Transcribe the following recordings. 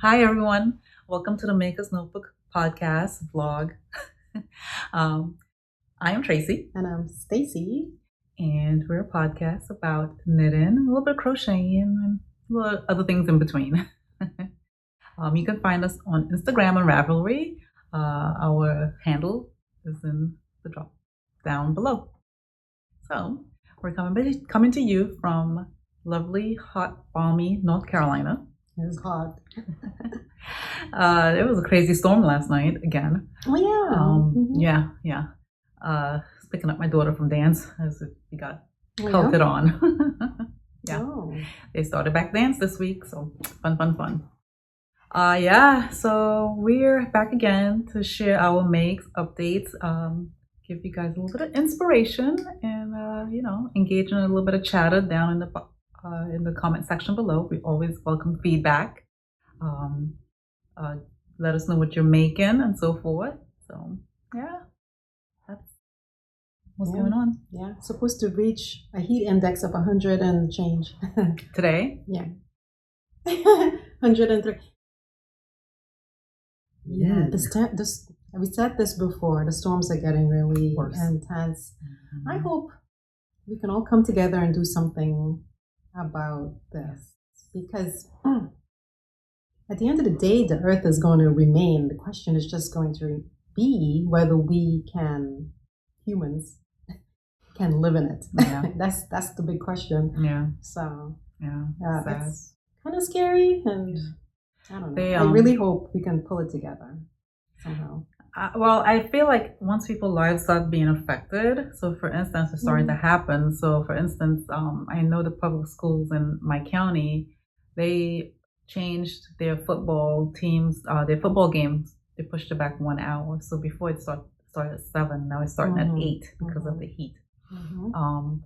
Hi, everyone. Welcome to the Maker's Notebook podcast vlog. I am Tracy. And I'm Stacy. And we're a podcast about knitting, a little bit of crocheting, and a little other things in between. You can find us on Instagram and Ravelry. Our handle is in the drop down below. So we're coming to you from lovely, hot, balmy North Carolina. It was hot. It was a crazy storm last night again. Oh yeah. Yeah. Picking up my daughter from dance as we got pelted on. Yeah. Oh. They started back dance this week, so fun. So we're back again to share our makes, updates, give you guys a little bit of inspiration and engage in a little bit of chatter down in the comment section below. We always welcome feedback. Let us know what you're making and so forth. So yeah, that's what's going on. Yeah, supposed to reach a heat index of 100 and change Today. Yeah. 103. Yeah, we said this before. The storms are getting really intense. Mm-hmm. I hope we can all come together and do something about this because at the end of the day, the earth is going to remain. The question is just going to be whether humans can live in it. Yeah. That's the big question. Yeah. So it's kind of scary, and I don't know. I really hope we can pull it together somehow. Well, I feel like once people's lives start being affected, so for instance, it's starting to happen. So for instance, I know the public schools in my county, they changed their football teams, their football games. They pushed it back 1 hour. So before it started at 7, now it's starting at 8 because of the heat. Mm-hmm.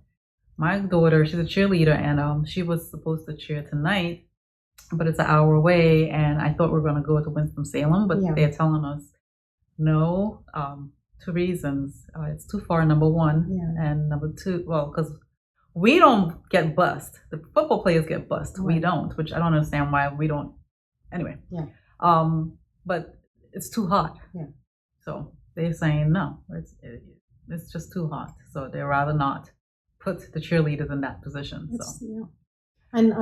My daughter, she's a cheerleader, and she was supposed to cheer tonight, but it's an hour away, and I thought we were going to go to Winston-Salem, but they're telling us no, 2 reasons. It's too far, number 1, and number 2, well, because we don't get bussed. The football players get bussed. Right. We don't, which I don't understand why we don't. Anyway. Yeah. But it's too hot. Yeah. So they're saying no. It's just too hot. So they'd rather not put the cheerleaders in that position. And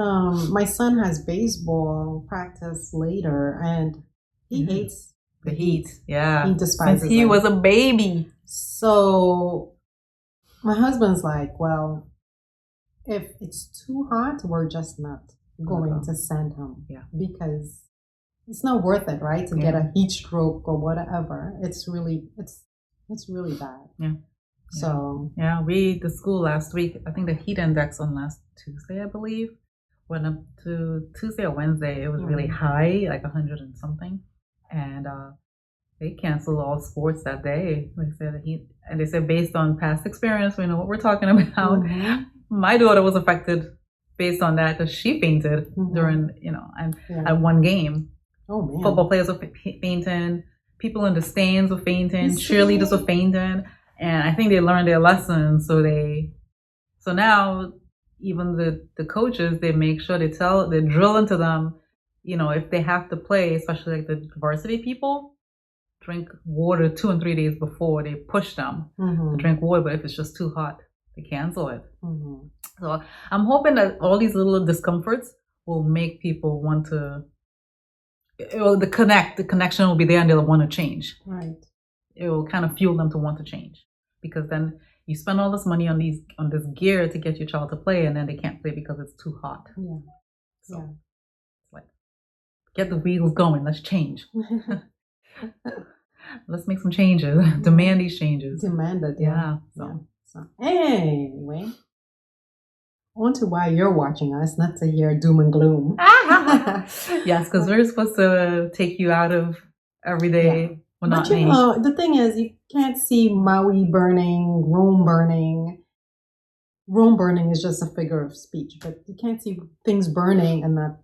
my son has baseball practice later, and he hates the heat. Yeah. He despises Since he was a baby. So my husband's like, well, if it's too hot, we're just not going to send him. Yeah. Because it's not worth it, right? To get a heat stroke or whatever. It's really bad. Yeah. So the school last week, I think the heat index on last Tuesday, I believe, went up to Tuesday or Wednesday. It was really high, like 100 and something, and they canceled all sports that day. Like I said, and they said based on past experience, we know what we're talking about. Mm-hmm. My daughter was affected based on that because she fainted during, at one game. Oh man! Football players were fainting. People in the stands were fainting. Cheerleaders were fainting. And I think they learned their lesson. So now even the coaches, they make sure they drill into them, if they have to play, especially like the varsity people, drink water 2 and 3 days before. They push them to drink water, but if it's just too hot, they cancel it. Mm-hmm. So I'm hoping that all these little discomforts will make people want to, the connection will be there and they'll want to change. Right. It will kind of fuel them to want to change, because then you spend all this money on this gear to get your child to play, and then they can't play because it's too hot. Yeah. So it's like, get the wheels going. Let's change. Let's make some changes. Demand these changes. Demand it. Yeah. So anyway, on to why you're watching us, not to hear doom and gloom. Yes, because we're supposed to take you out of everyday. Yeah. Well, not me. The thing is, you can't see Maui burning, Rome burning. Rome burning is just a figure of speech, but you can't see things burning and not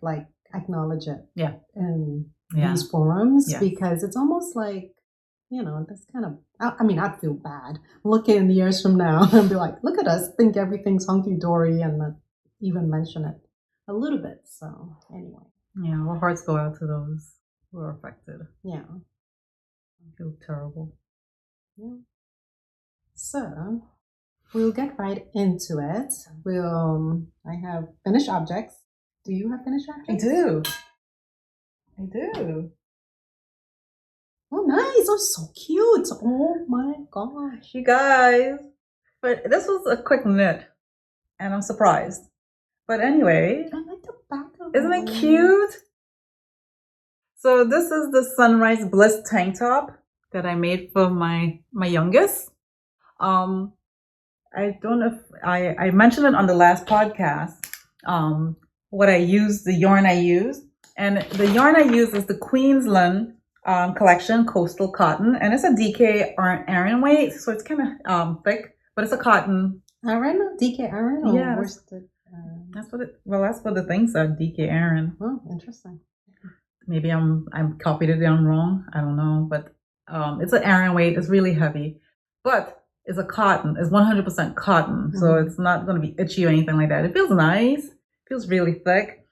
acknowledge it. Yeah. In these forums, because it's almost like, that's kind of. I'd feel bad looking in the years from now and be like, look at us, think everything's hunky dory, and not even mention it a little bit. So anyway. Yeah, our hearts go out to those who are affected. Yeah. I feel terrible. Yeah. So we'll get right into it. I have finished objects. Do you have finished objects? I do. Oh, nice. Oh, so cute. Oh my gosh. You guys. But this was a quick knit, and I'm surprised. But anyway, I like the back of isn't it cute? So this is the Sunrise Bliss tank top that I made for my youngest. I don't know if I mentioned it on the last podcast. What I used, the yarn I used, and the yarn I used is the Queensland collection Coastal Cotton, and it's a DK Aran weight, so it's kind of thick, but it's a cotton. Aran, DK Aran, or yeah, worsted? That's what it. Well, that's what the thing said, DK Aran. Oh, interesting. Maybe I'm copied it down wrong. I don't know, but it's an Aran weight. It's really heavy, but it's a cotton. It's 100% cotton, so it's not going to be itchy or anything like that. It feels nice. It feels really thick.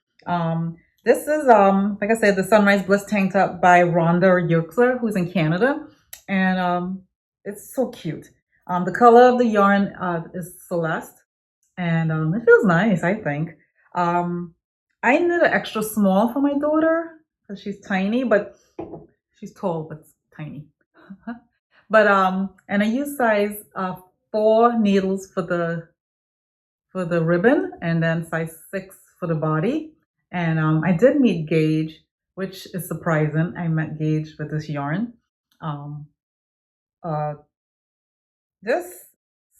This is like I said, the Sunrise Bliss tank top by Rhonda Yerxler, who's in Canada, and it's so cute. The color of the yarn is Celeste, and it feels nice. I think. I knit an extra small for my daughter because she's tiny, but she's tall but tiny. But and I use size 4 needles for the ribbon, and then size 6 for the body. And I did meet gauge, which is surprising. I met gauge with this yarn. This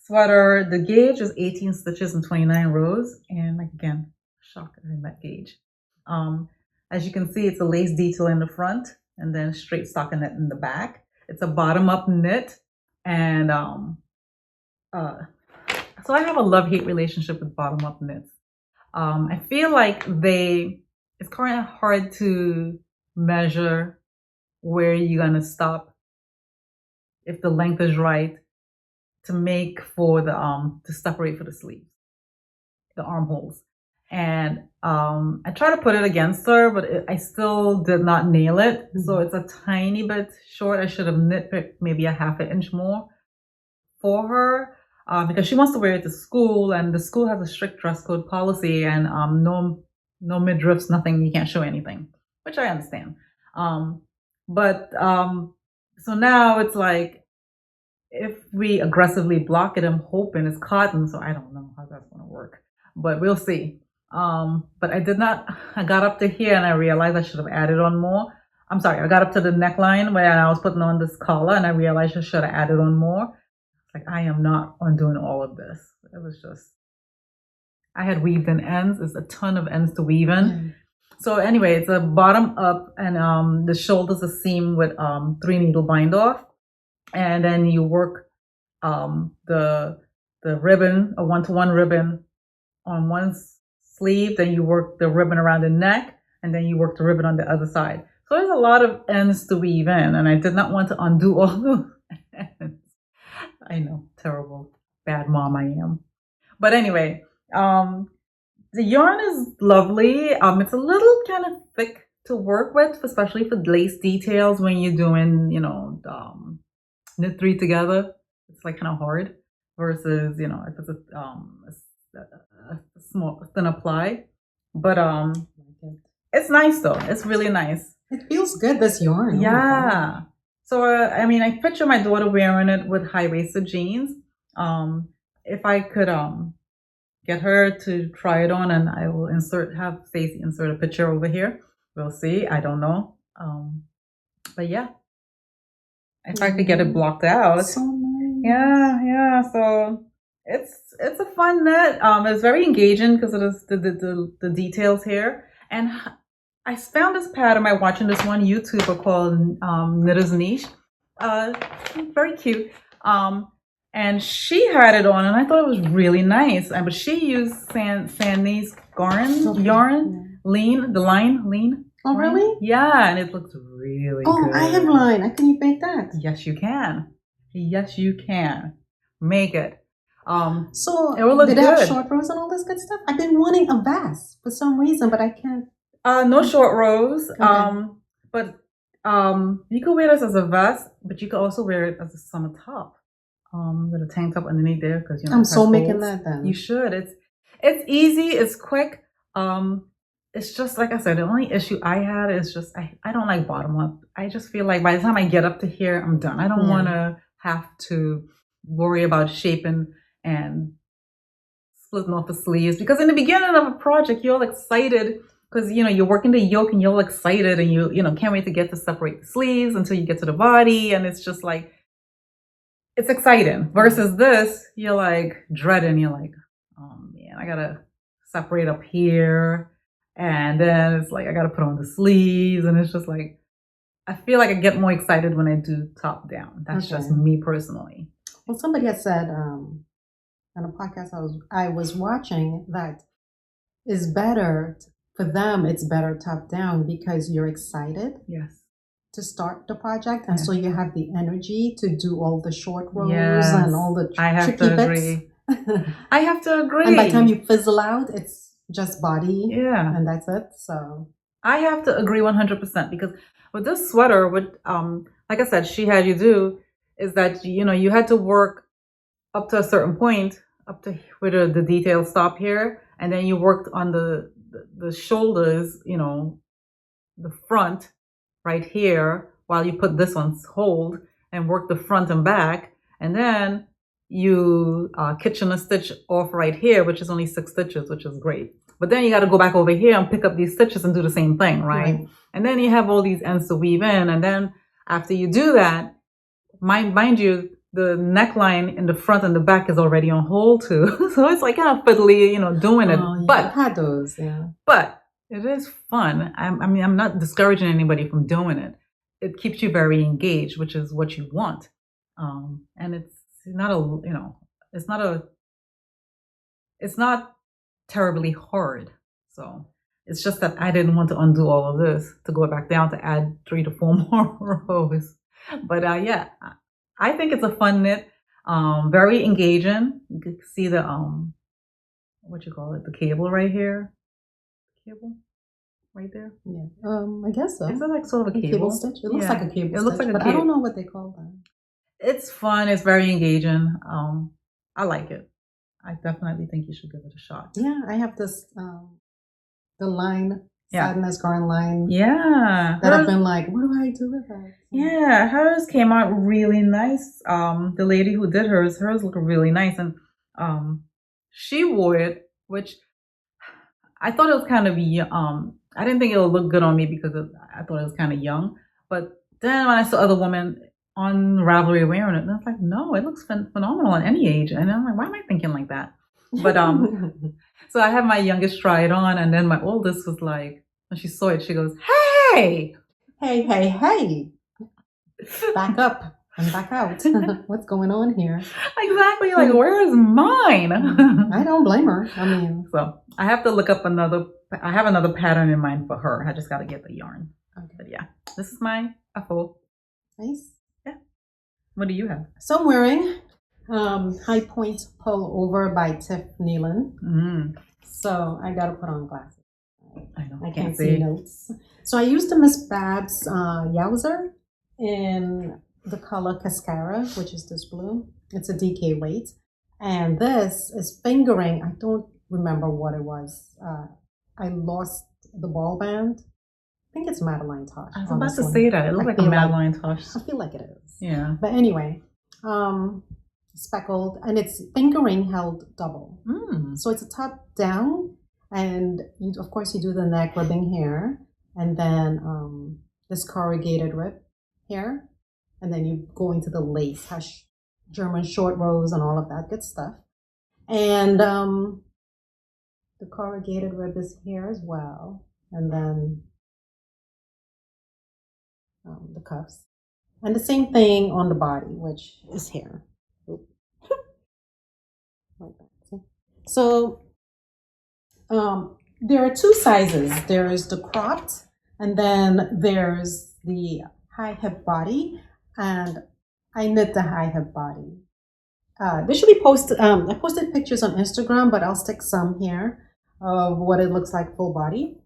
sweater, the gauge is 18 stitches and 29 rows, and again, shocked I met gauge. As you can see, it's a lace detail in the front, and then straight stockinette in the back. It's a bottom-up knit, and so I have a love-hate relationship with bottom-up knits. I feel like it's kind of hard to measure where you're gonna stop if the length is right to make for the to separate for the sleeves, the armholes. And I tried to put it against her, but I still did not nail it. So it's a tiny bit short. I should have nitpicked maybe a half an inch more for her because she wants to wear it to school, and the school has a strict dress code policy, and no midriffs, nothing. You can't show anything, which I understand. But so now it's like if we aggressively block it, I'm hoping it's cotton. So I don't know how that's going to work, but we'll see. But I got up to here and I realized I should have added on more. I'm sorry, I got up to the neckline when I was putting on this collar and I realized I should have added on more. Like, I am not undoing all of this. It was just, I had weaved in ends. There's a ton of ends to weave in. So anyway, it's a bottom up, and the shoulder's a seam with 3 needle bind off. And then you work the ribbon, a 1-to-1 ribbon on one sleeve, then you work the ribbon around the neck, and then you work the ribbon on the other side. So there's a lot of ends to weave in, and I did not want to undo all those ends. I know, terrible, bad mom I am. But anyway, the yarn is lovely. It's a little kind of thick to work with, especially for lace details when you're doing, knit 3 together. It's like kind of hard versus, if it's a small thin apply. But it's nice though. It's really nice. It feels good, this yarn. Yeah. So I picture my daughter wearing it with high-waisted jeans. If I could get her to try it on, and I will have Stacy insert a picture over here. We'll see. I don't know. But yeah. If I could get it blocked out. So nice. Yeah. So it's a fun knit. It's very engaging because of the details here. And I found this pattern by watching this one YouTuber called Knitter's Niche. Very cute. And she had it on, and I thought it was really nice. But she used Sandy's yarn, lean. Oh, really? Yeah, and it looks really good. Oh, I have line. Can you make that? Yes, you can. Yes, you can. Make it. So it will look did good. It have short rows and all this good stuff? I've been wanting a vest for some reason, but I can't. No short rows. Okay. But you could wear this as a vest, but you could also wear it as a summer top. With a tank top underneath there because I'm it has so making folds. that then. You should. It's easy. It's quick. It's just like I said. The only issue I had is just I don't like bottom up. I just feel like by the time I get up to here, I'm done. I don't want to have to worry about shaping and splitting off the sleeves because in the beginning of a project, you're all excited because you're working the yoke and you're all excited and you can't wait to get to separate the sleeves until you get to the body, and it's just like it's exciting versus this, you're like dreading. You're like, oh man, I gotta separate up here. And then it's like, I gotta put on the sleeves. And it's just like, I feel like I get more excited when I do top down. That's just me personally. Well, somebody had said on a podcast I was watching that is better for them. It's better top down because you're excited. Yes. To start the project, and so you have the energy to do all the short rows and all the tricky bits. I have to agree. And by the time you fizzle out, it's just body. Yeah. And that's it. So I have to agree 100% because with this sweater, what like I said, she had you do is that you had to work up to a certain point, up to where the details stop here, and then you worked on the shoulders, the front right here while you put this on hold and work the front and back, and then you kitchen a stitch off right here, which is only 6 stitches, which is great. But then you got to go back over here and pick up these stitches and do the same thing, right? And then you have all these ends to weave in, and then after you do that, mind you, the neckline in the front and the back is already on hold too. So it's like kind of fiddly, doing it. But I've had those, But it is fun. I'm not discouraging anybody from doing it. It keeps you very engaged, which is what you want. And it's not terribly hard. So it's just that I didn't want to undo all of this to go back down to add 3 to 4 more rows. But yeah, I think it's a fun knit. Very engaging. You can see the the cable right here. Cable right there. Yeah. I guess so. Is that like sort of a cable stitch? It looks like a cable. It looks like a but cable. I don't know what they call that. It's fun. It's very engaging. I like it. I definitely think you should give it a shot. Yeah, I have this the line. Sadness Garden line. Yeah. That I've been like, what do I do with that? Yeah, hers came out really nice. The lady who did hers looked really nice. And she wore it, which I thought it was kind of I didn't think it would look good on me because I thought it was kind of young. But then when I saw other women on Ravelry wearing it, and I was like, no, it looks phenomenal at any age. And I'm like, why am I thinking like that? But so I had my youngest try it on, and then my oldest was like, when she saw it, she goes, hey, back up and back out. What's going on here? Exactly. Like, where is mine? I don't blame her. I mean, so I have to look up I have another pattern in mind for her. I just got to get the yarn. Okay. But yeah, this is my F.O. Nice. Yeah. What do you have? So I'm wearing Highpoint Pullover by Tiff Nealon. So I got to put on glasses. I know. I can't see notes. So I used the Miss Babs Yowzer in the color Cascara, which is this blue. It's a DK weight. And this is fingering. I don't remember what it was. I lost the ball band. I think it's Madeline Tosh. I was about to say that. It looks like a Madeline Tosh. I feel like it is. Yeah. But anyway, speckled, and it's fingering held double. So it's a top down, and of course you do the neck ribbing here, and then this corrugated rib here, and then you go into the lace, German short rows and all of that good stuff. And the corrugated rib is here as well, and then the cuffs. And the same thing on the body, which is here. Like that. See? So there are 2 sizes. There is the cropped, and then there's the high hip body, and I knit the high hip body. They should be posted. I posted pictures on Instagram, but I'll stick some here of what it looks like full body.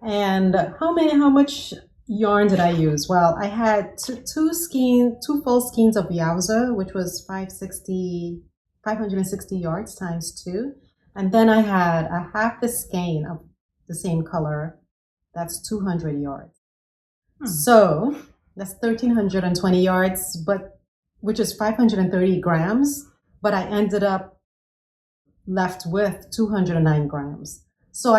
And how much yarn did I use? Well, I had two full skeins of Yowza, which was 560 yards times 2. And then I had a half the skein of the same color. That's 200 yards. So that's 1,320 yards, which is 530 grams. But I ended up left with 209 grams. So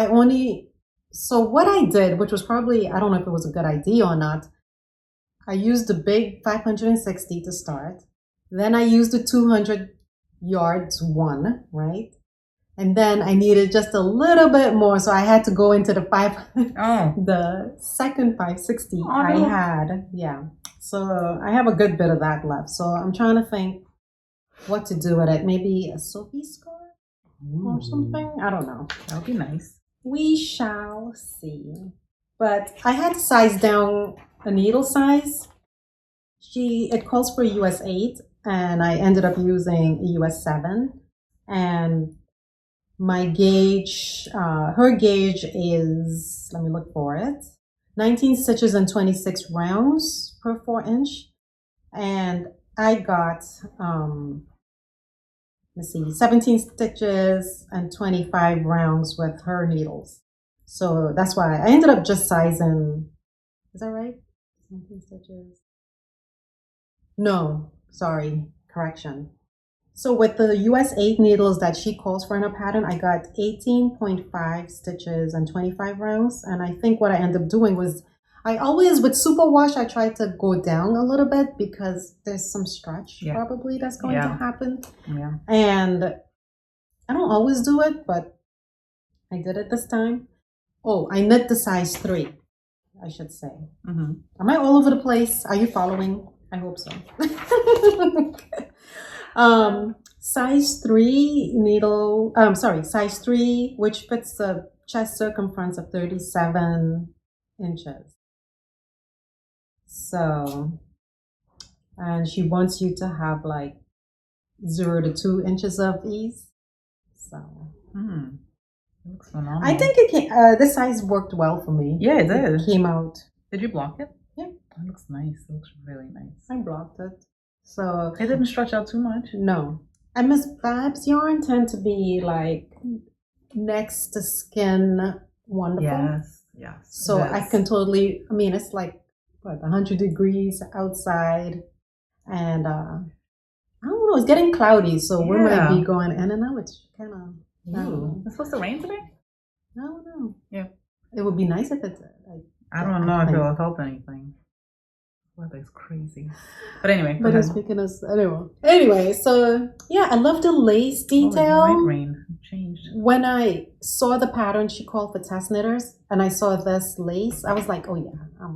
what I did, which was probably, I don't know if it was a good idea or not, I used the big 560 to start. Then I used the 200 yards one, right? And then I needed just a little bit more, so I had to go into the the second 560 I had. Yeah. So I have a good bit of that left. So I'm trying to think what to do with it. Maybe a Sophie scarf or something? I don't know. That would be nice. We shall see. But I had to size down a needle size. It calls for US 8, and I ended up using US 7. And my gauge, her gauge is, let me look for it, 19 stitches and 26 rounds per 4-inch. And I got, let's see, 17 stitches and 25 rounds with her needles. So that's why I ended up just sizing, is that right? 17 stitches. No, sorry, correction. So with the US 8 needles that she calls for in her pattern, I got 18.5 stitches and 25 rounds. And I think what I ended up doing was, I always, with superwash, I try to go down a little bit because there's some stretch probably that's going to happen. Yeah. And I don't always do it, but I did it this time. Oh, I knit the size 3, I should say. Am I all over the place? Are you following? I hope so. Size 3 needle, size 3, which fits the chest circumference of 37 inches. So, and she wants you to have like 0 to 2 inches of ease. So, it looks phenomenal. I think this size worked well for me. Yeah, it did. It came out. Did you block it? Yeah. It looks nice. It looks really nice. I blocked it. So it didn't stretch out too much. No. And Miss Babs yarn tend to be like next to skin wonderful. Yes. So I can totally, I mean, it's like, 100 degrees outside. And I don't know, it's getting cloudy. So we might be going in and out, which kind of, it's supposed to rain today? I don't know. Yeah. It would be nice if it did. I don't know if it'll help anything. Weather's crazy. But anyway. But it's speaking of anyway, so yeah, I love the lace detail. It might rain. It changed. When I saw the pattern she called for test knitters and I saw this lace, I was like, oh yeah,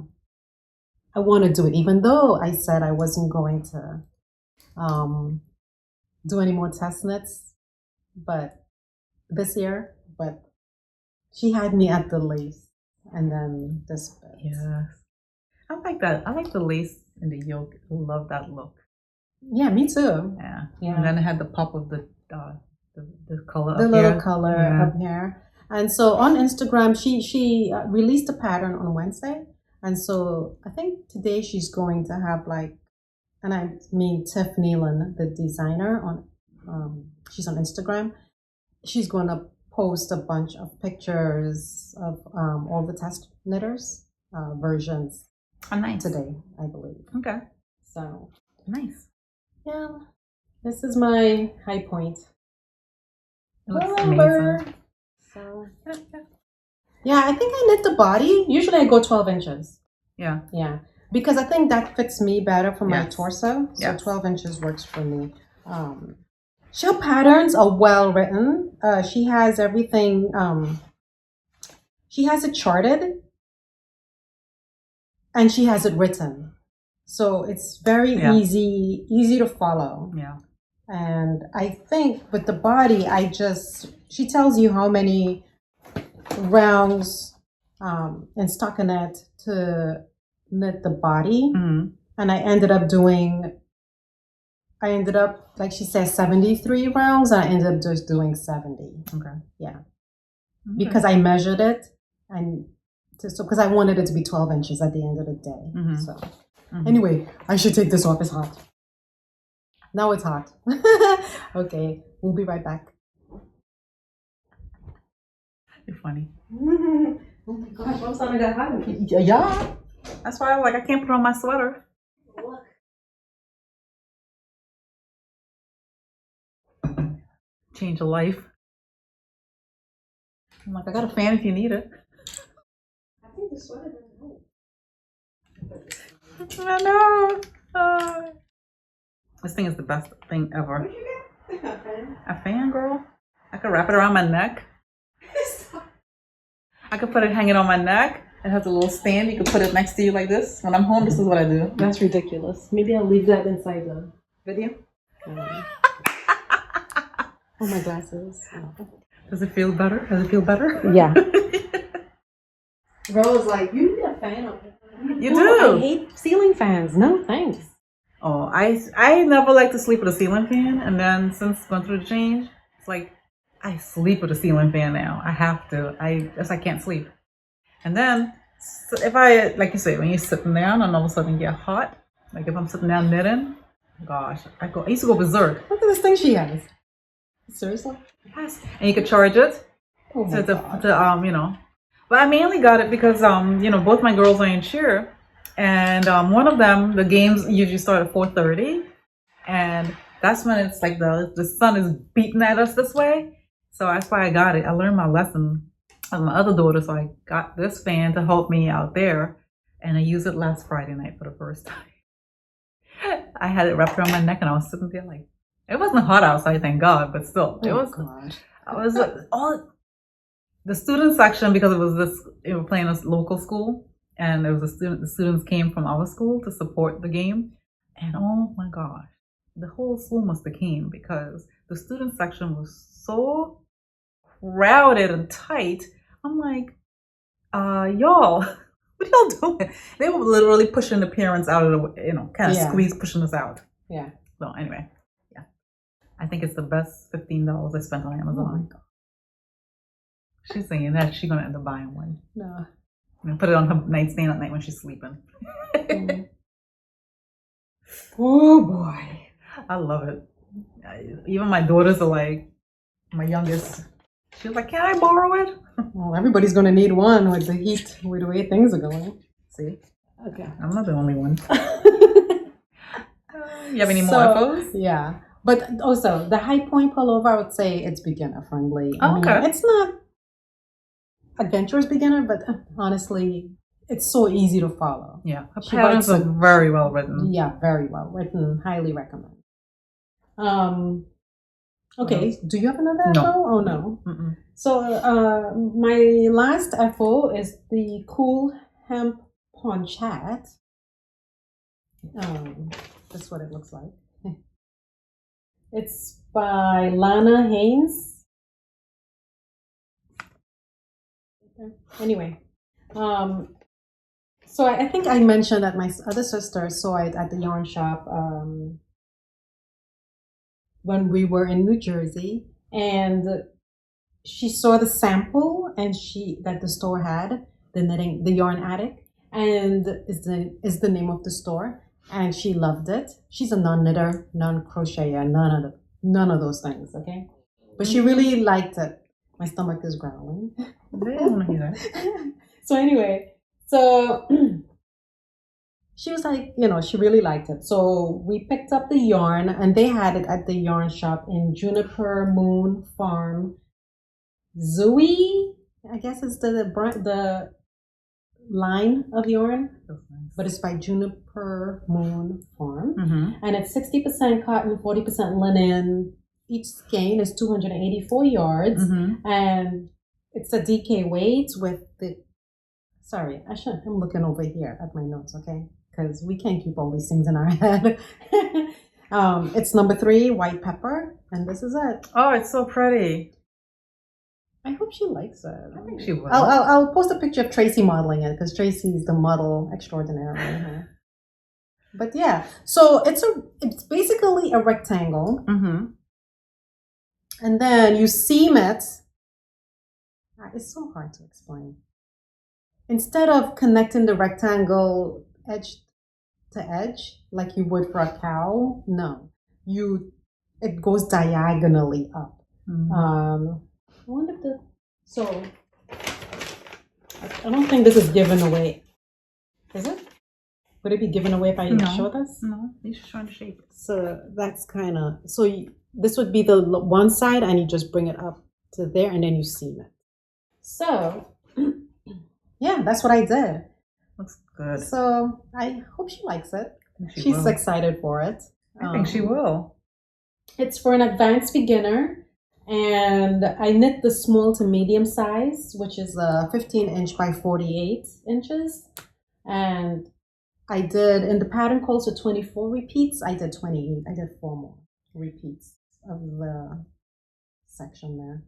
I want to do it, even though I said I wasn't going to do any more test knits this year, but she had me at the lace and then this bit. Yes. I like that. I like the lace in the yoke. I love that look. Yeah, me too. Yeah. And then it had the pop of the color. The little color up here. And so on Instagram, she released a pattern on Wednesday. And so I think today she's going to have and I mean Tiff Nealon, the designer, she's on Instagram. She's going to post a bunch of pictures of all the test knitters versions. Oh, nice. Today, I believe. Okay. So nice. Yeah. This is my Highpoint Pullover. So yeah, I think I knit the body. Usually I go 12 inches. Yeah. Yeah. Because I think that fits me better for my torso. So 12 inches works for me. Her patterns are well written. She has everything. She has it charted. And she has it written. So it's very easy to follow. Yeah. And I think with the body, she tells you how many rounds in stockinette to knit the body. And I ended up, like she says, 73 rounds. And I ended up just doing 70. Okay. Yeah. Because I measured it and because I wanted it to be 12 inches at the end of the day. Mm-hmm. So anyway, I should take this off. It's hot. Now it's hot. Okay, we'll be right back. You're funny. Oh my gosh, I'm starting to get hot. Yeah. That's why I can't put on my sweater. Look. Change of life. I'm like, I got a fan if you need it. I think the sweater doesn't help. I know. This thing is the best thing ever. What did you get? A fan? A fan, girl? I could wrap it around my neck. I could put it hanging on my neck. It has a little stand. You could put it next to you like this. When I'm home, this is what I do. That's ridiculous. Maybe I'll leave that inside the Video? Oh, my glasses. Oh. Does it feel better? Does it feel better? Yeah. Rose like, you need a fan up there. You do. I hate ceiling fans. No, thanks. Oh, I never like to sleep with a ceiling fan. And then since going through the change, it's like I sleep with a ceiling fan now. I have to. I can't sleep. And then if I, like you say, when you're sitting down and all of a sudden you get hot, like if I'm sitting down knitting, gosh, I used to go berserk. Look at this thing she has. Seriously? Yes. And you could charge it Oh my God. to you know. But I mainly got it because you know, both my girls are in cheer, and one of them, the games usually start at 4:30, and that's when it's like the sun is beating at us this way. So that's why I got it. I learned my lesson with my other daughter, so I got this fan to help me out there, and I used it last Friday night for the first time. I had it wrapped around my neck, and I was sitting there like, it wasn't hot outside, thank God, but still, it was. God. I was all the student section, because it was we were playing a local school, and there was the students came from our school to support the game, and oh my gosh, the whole school must have came because the student section was so crowded and tight. I'm like, y'all, what y'all doing? They were literally pushing the parents out of the, you know, kind of pushing us out. Yeah. So anyway, yeah, I think it's the best $15 I spent on Amazon. Oh my God. She's saying that she's gonna end up buying one. No. And put it on her nightstand at night when she's sleeping. Oh boy. I love it. Even my daughters are like, my youngest, she was like, can I borrow it? Well, everybody's gonna need one with the heat, with the way things are going. See? Okay. I'm not the only one. You have any more F.O.s? Yeah. But also, the Highpoint Pullover, I would say it's beginner friendly. Oh, okay. It's not adventurous beginner, but honestly, it's so easy to follow. Yeah. Her patterns are very well written. Yeah, very well written. Highly recommend. Okay, do you have another No. F.O.? Oh, no. Mm-mm. So, my last F.O. is the cool Hemp Ponchette. That's what it looks like. It's by Lana Haynes. Anyway, so I think I mentioned that my other sister saw it at the yarn shop when we were in New Jersey, and she saw the sample and that the store had, the Yarn Attic, and is the name of the store. And she loved it. She's a non-knitter, non-crocheter, none of those things, okay? But she really liked it. My stomach is growling. They don't want to hear that. So anyway, so she was like, you know, she really liked it. So we picked up the yarn, and they had it at the yarn shop in Juniper Moon Farm. Zoe, I guess is the line of yarn, but it's by Juniper Moon Farm, and it's 60% cotton, 40% linen. Each skein is 284 yards, and it's a DK weight with the. Sorry, I'm looking over here at my notes, okay? Because we can't keep all these things in our head. It's number 3, white pepper, and this is it. Oh, it's so pretty. I hope she likes it. I think she will. I'll post a picture of Tracy modeling it because Tracy is the model extraordinaire. Right? But yeah, so it's basically a rectangle, and then you seam it. It's so hard to explain. instead of connecting the rectangle edge to edge like you would for a cowl, no, it goes diagonally up. I wonder if so I don't think this is given away. Is it? Would it be given away if I show this? No, you should show the shape. So that's kind of, this would be the one side and you just bring it up to there and then you seam it. So, yeah, that's what I did. Looks good. So I hope she likes it. She's excited for it. I think she will. It's for an advanced beginner. And I knit the small to medium size, which is 15 inch by 48 inches. And I did, in the pattern calls for 24 repeats, I did 28. I did 4 more repeats of the section there.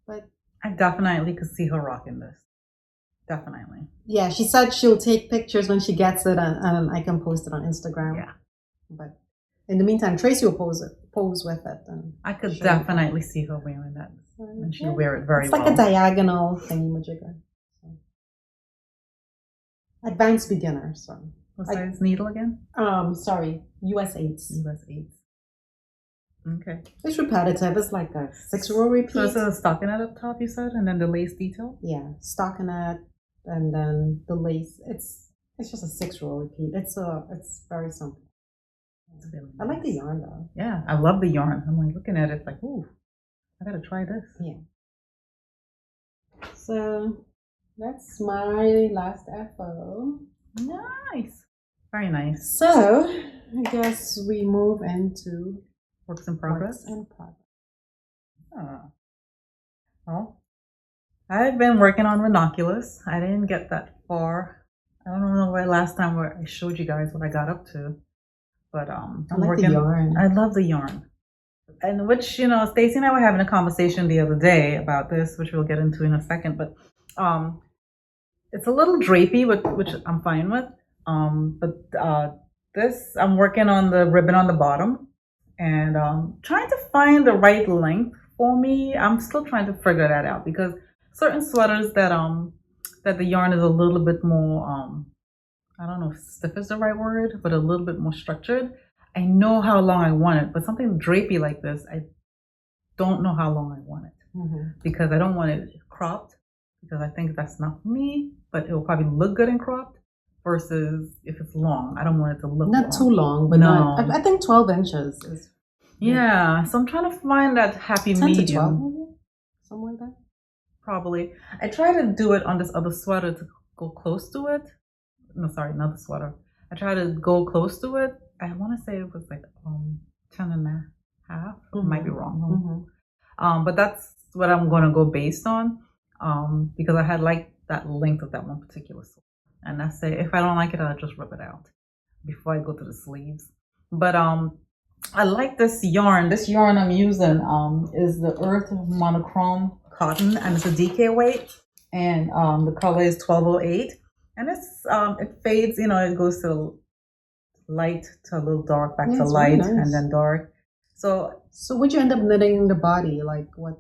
But I definitely could see her rocking this. Definitely. Yeah, she said she'll take pictures when she gets it and I can post it on Instagram. Yeah. But in the meantime, Tracy will pose with it. And I could definitely see her wearing that. And she'll wear it very well. It's like a diagonal thingy-majigger. So. Advanced beginner, so. What size needle again? Sorry, US 8s. US 8s. Okay. It's repetitive. It's like a 6-row repeat. So it's a stockinette up top, you said, and then the lace detail? Yeah, stockinette, and then the lace. It's just a 6-row repeat. It's very simple. Really nice. I like the yarn though. Yeah, I love the yarn. I'm like looking at it like, ooh, I gotta try this. Yeah. So that's my last FO. Nice. Very nice. So I guess we move into works in progress. Oh. Well, I've been working on Ranunculus. I didn't get that far. I don't know where last time where I showed you guys what I got up to. But I'm working. The yarn. I love the yarn. And which, Stacy and I were having a conversation the other day about this, which we'll get into in a second. But it's a little drapey, which I'm fine with. But this, I'm working on the ribbon on the bottom and trying to find the right length for me. I'm still trying to figure that out because certain sweaters that the yarn is a little bit more I don't know if stiff is the right word, but a little bit more structured. I know how long I want it, but something drapey like this, I don't know how long I want it because I don't want it cropped because I think that's not for me, but it will probably look good in cropped versus if it's long. I don't want it to look not too long, but no. I think 12 inches is. Yeah, so I'm trying to find that happy 10 medium. To 12, maybe? Something like that? Probably. I try to do it on this other sweater to go close to it. No, sorry, not the sweater. I try to go close to it. I want to say it was like 10 and a half. I might be wrong. But that's what I'm going to go based on because I had like that length of that one particular sweater. And I say if I don't like it, I'll just rip it out before I go to the sleeves. But I like this yarn. This yarn I'm using is the Earth Monochrome Cotton, and it's a DK weight, and the color is 1208. And it's it fades, it goes to light to a little dark, back to light, really nice. And then dark. So would you end up knitting the body, like what,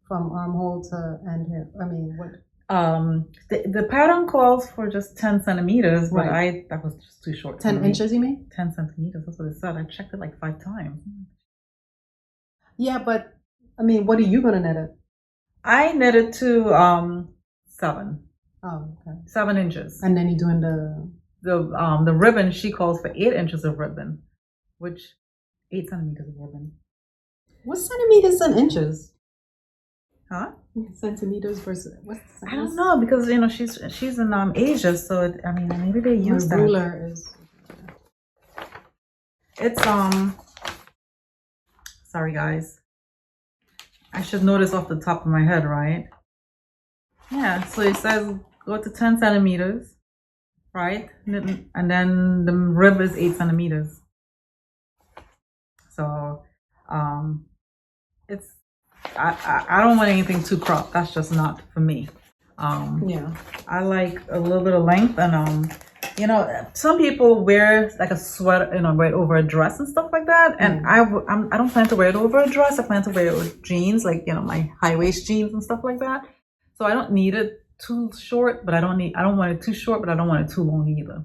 from armhole to end here? I mean, what? The pattern calls for just 10 centimeters, but that was just too short. 10 inches, you mean? 10 centimeters, that's what it said. I checked it like 5 times. Yeah, but I mean, what are you gonna knit it? I knitted to 7. Oh, okay. 7 inches. And then you're doing the ribbon. She calls for 8 inches of ribbon, which 8 centimeters of ribbon. What's centimeters and inches? Huh? Centimeters versus what's the I don't know because she's in Asia, so maybe they use that. Ruler is. It's Sorry guys. I should know this off the top of my head, right? Yeah. So it says go to 10 centimeters, right? And then the rib is 8 centimeters. So it's. I don't want anything too cropped. That's just not for me. Yeah. I like a little bit of length, and some people wear like a sweater, right over a dress and stuff like that. And I don't plan to wear it over a dress. I plan to wear it with jeans, like my high waist jeans and stuff like that. So I don't need it too short, but I don't want it too short, but I don't want it too long either.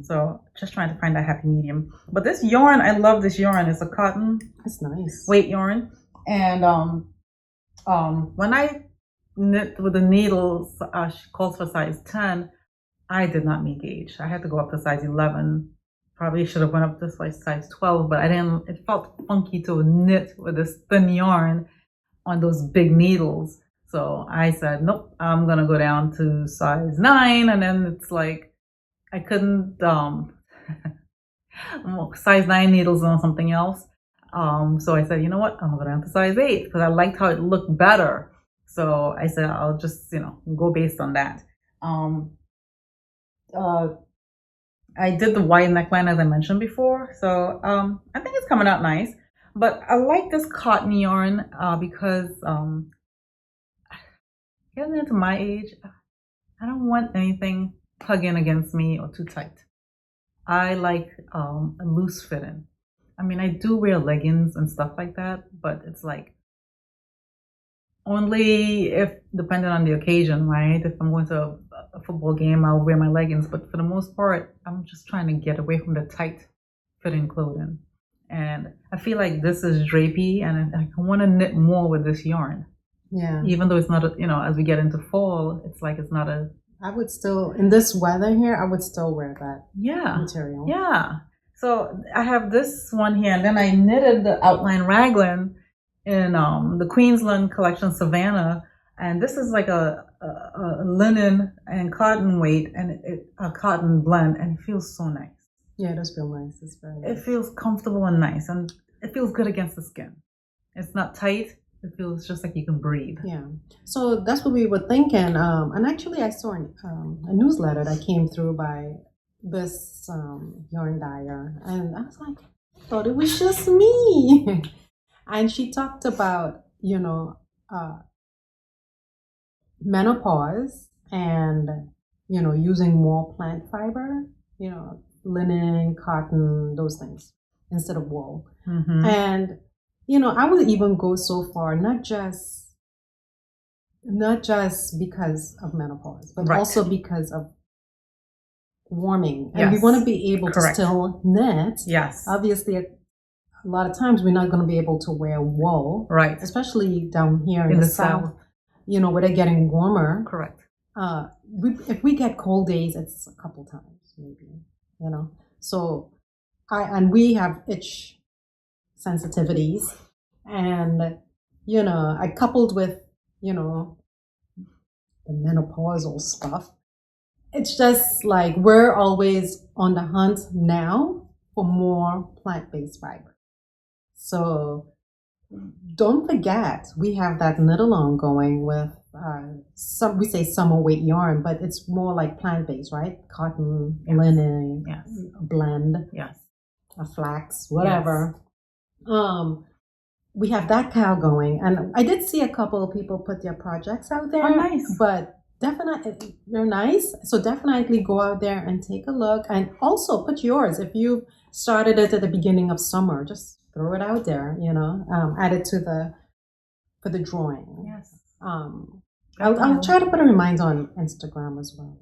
So just trying to find that happy medium. But this yarn, I love this yarn. It's a cotton. It's nice. Weight yarn. And when I knit with the needles, she calls for size 10. I did not meet gauge. I had to go up to size 11. Probably should have went up to size 12, but I didn't. It felt funky to knit with this thin yarn on those big needles. So I said, nope, I'm gonna go down to size 9, and then it's like I couldn't size 9 needles on something else. So I said, you know what, I'm gonna go down to size 8 because I liked how it looked better. So I said, I'll just go based on that. I did the wide neckline as I mentioned before, so I think it's coming out nice. But I like this cotton yarn because getting into my age, I don't want anything tugging against me or too tight. I like a loose fitting. I mean, I do wear leggings and stuff like that, but it's like only if depending on the occasion, right? If I'm going to a football game, I'll wear my leggings, but for the most part, I'm just trying to get away from the tight fitting clothing. And I feel like this is drapey, and I want to knit more with this yarn. Yeah. Even though it's not, as we get into fall, it's like it's not a. I would still, in this weather here, I would still wear that material. Yeah. So I have this one here, and then I knitted the outline raglan in the Queensland collection Savannah, and this is like a linen and cotton weight, and a cotton blend, and it feels so nice. Yeah, it does feel nice. It's very nice. It feels comfortable and nice, and it feels good against the skin. It's not tight. It feels just like you can breathe. Yeah. So that's what we were thinking. And actually, I saw a newsletter that came through by this yarn dyer, and I was like, I thought it was just me. And she talked about, menopause and, using more plant fiber, linen, cotton, those things instead of wool. And, I would even go so far, not just because of menopause, but also because of warming. And we want to be able to still knit. Yes. Obviously, a lot of times we're not going to be able to wear wool. Right. Especially down here in the south, where they're getting warmer. Correct. If we get cold days, it's a couple times maybe, So and we have itch sensitivities, and I coupled with the menopausal stuff. It's just like we're always on the hunt now for more plant-based fiber. So don't forget, we have that knit along going with we say summer weight yarn, but it's more like plant-based, right? Cotton, linen, blend, a flax, whatever. Yes. We have that cow going, and I did see a couple of people put their projects out there. Oh, nice! But definitely, they're nice. So definitely go out there and take a look, and also put yours. If you started it at the beginning of summer, just throw it out there. Add it for the drawing. Yes. I'll try to put a reminder on Instagram as well.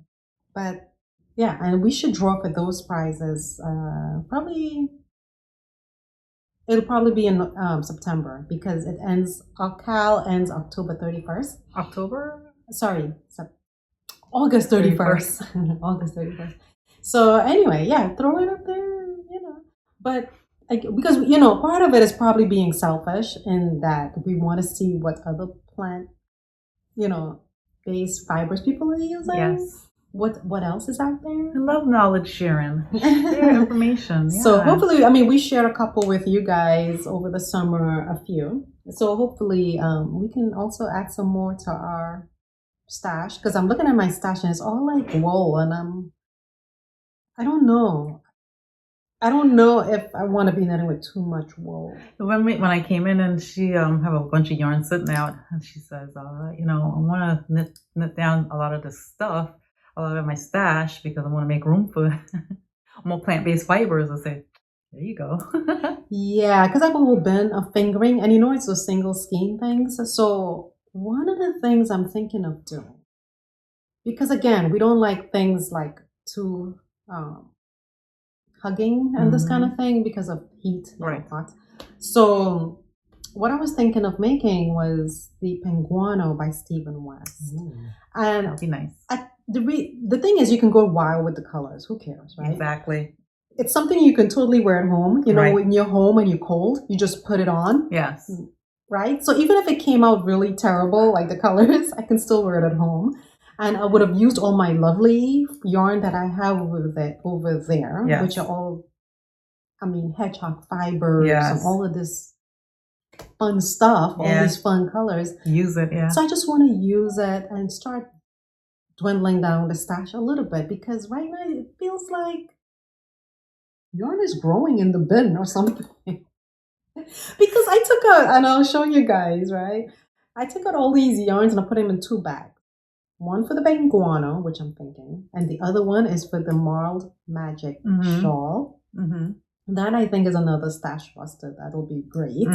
But yeah, and we should draw for those prizes. It'll probably be in September because it ends. Our CAL ends October 31st. August 31st. August 31st. So anyway, throw it up there. But because part of it is probably being selfish in that we want to see what other plant, based fibers people are using. Yes. What else is out there? I love knowledge sharing. Share information. Yeah. So hopefully, we shared a couple with you guys over the summer, a few. So hopefully, we can also add some more to our stash, because I'm looking at my stash and it's all like wool, and I don't know. I don't know if I want to be knitting with too much wool. When I came in and she have a bunch of yarn sitting out, and she says, I want to knit down a lot of this stuff, a lot of my stash, because I want to make room for more plant-based fibers. I say, there you go. Yeah, because I have a little bin of fingering, and it's those single skein things. So one of the things I'm thinking of doing, because again, we don't like things like too hugging and this kind of thing because of heat, right? Hot. So what I was thinking of making was the Penguano by Stephen West. And that'd be nice. The thing is, you can go wild with the colors. Who cares, right? Exactly. It's something you can totally wear at home. You know, when you're home and you're cold, you just put it on. Yes. Right? So even if it came out really terrible, like the colors, I can still wear it at home. And I would have used all my lovely yarn that I have over there, yes. which are all, hedgehog fibers and all of this fun stuff, all these fun colors. Use it, yeah. So I just want to use it and start dwindling down the stash a little bit, because right now it feels like yarn is growing in the bin or something. Because I took out, and I'll show you guys, right? I took out all these yarns and I put them in 2 bags. One for the Benguano, which I'm thinking, and the other one is for the Marled Magic shawl. That I think is another stash buster. That'll be great.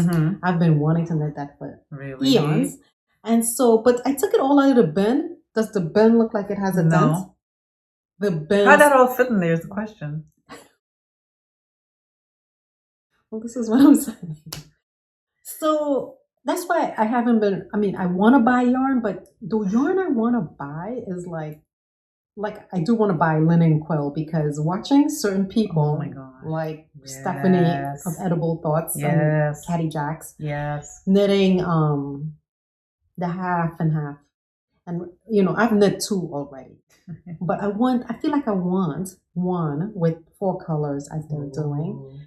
I've been wanting to knit that for eons. And so, but I took it all out of the bin. Does the bin look like it has a dent? The bin. How'd that all fit in there is the question. Well, this is what I'm saying. So that's why I haven't been, I want to buy yarn, but the yarn I want to buy is like I do want to buy linen quill, because watching certain people, like Stephanie of Edible Thoughts and Caddy Jacks, knitting the half and half. And, I've knit 2 already, but I feel like I want one with 4 colors as they're doing.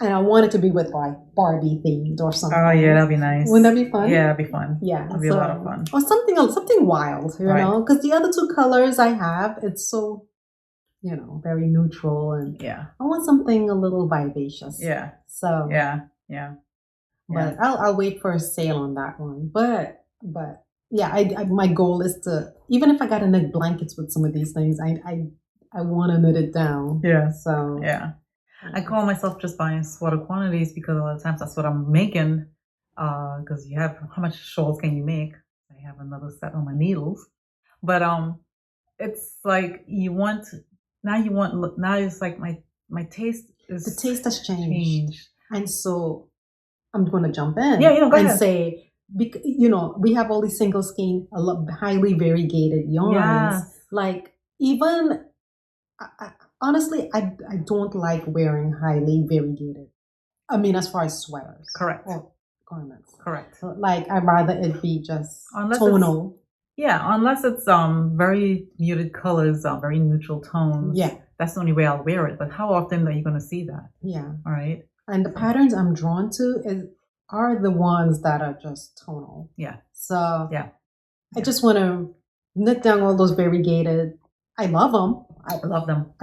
And I want it to be with like Barbie themed or something. Oh yeah, that'd be nice. Wouldn't that be fun? Yeah, that'd be fun. Yeah, that'd be a lot of fun. Or something wild, you know? Because the other 2 colors I have, it's so, very neutral, and I want something a little vivacious. Yeah. So But I'll wait for a sale on that one. But yeah, I my goal is to, even if I got to knit blankets with some of these things, I want to knit it down. Yeah. So I call myself just buying sweater quantities, because a lot of times that's what I'm making. Because you have, how much shawls can you make? I have another set on my needles, but it's like now it's like my taste is, the taste has changed. And so I'm going to jump in go and ahead. say, we have all these single skein, highly variegated yarns. Like even. Honestly, I don't like wearing highly variegated. As far as sweaters. Correct. Or garments. Correct. Like, I'd rather it be just tonal. Unless it's very muted colors, very neutral tones. Yeah. That's the only way I'll wear it. But how often are you going to see that? Yeah. All right. And the patterns I'm drawn to are the ones that are just tonal. Yeah. So I just want to knit down all those variegated. I love them. I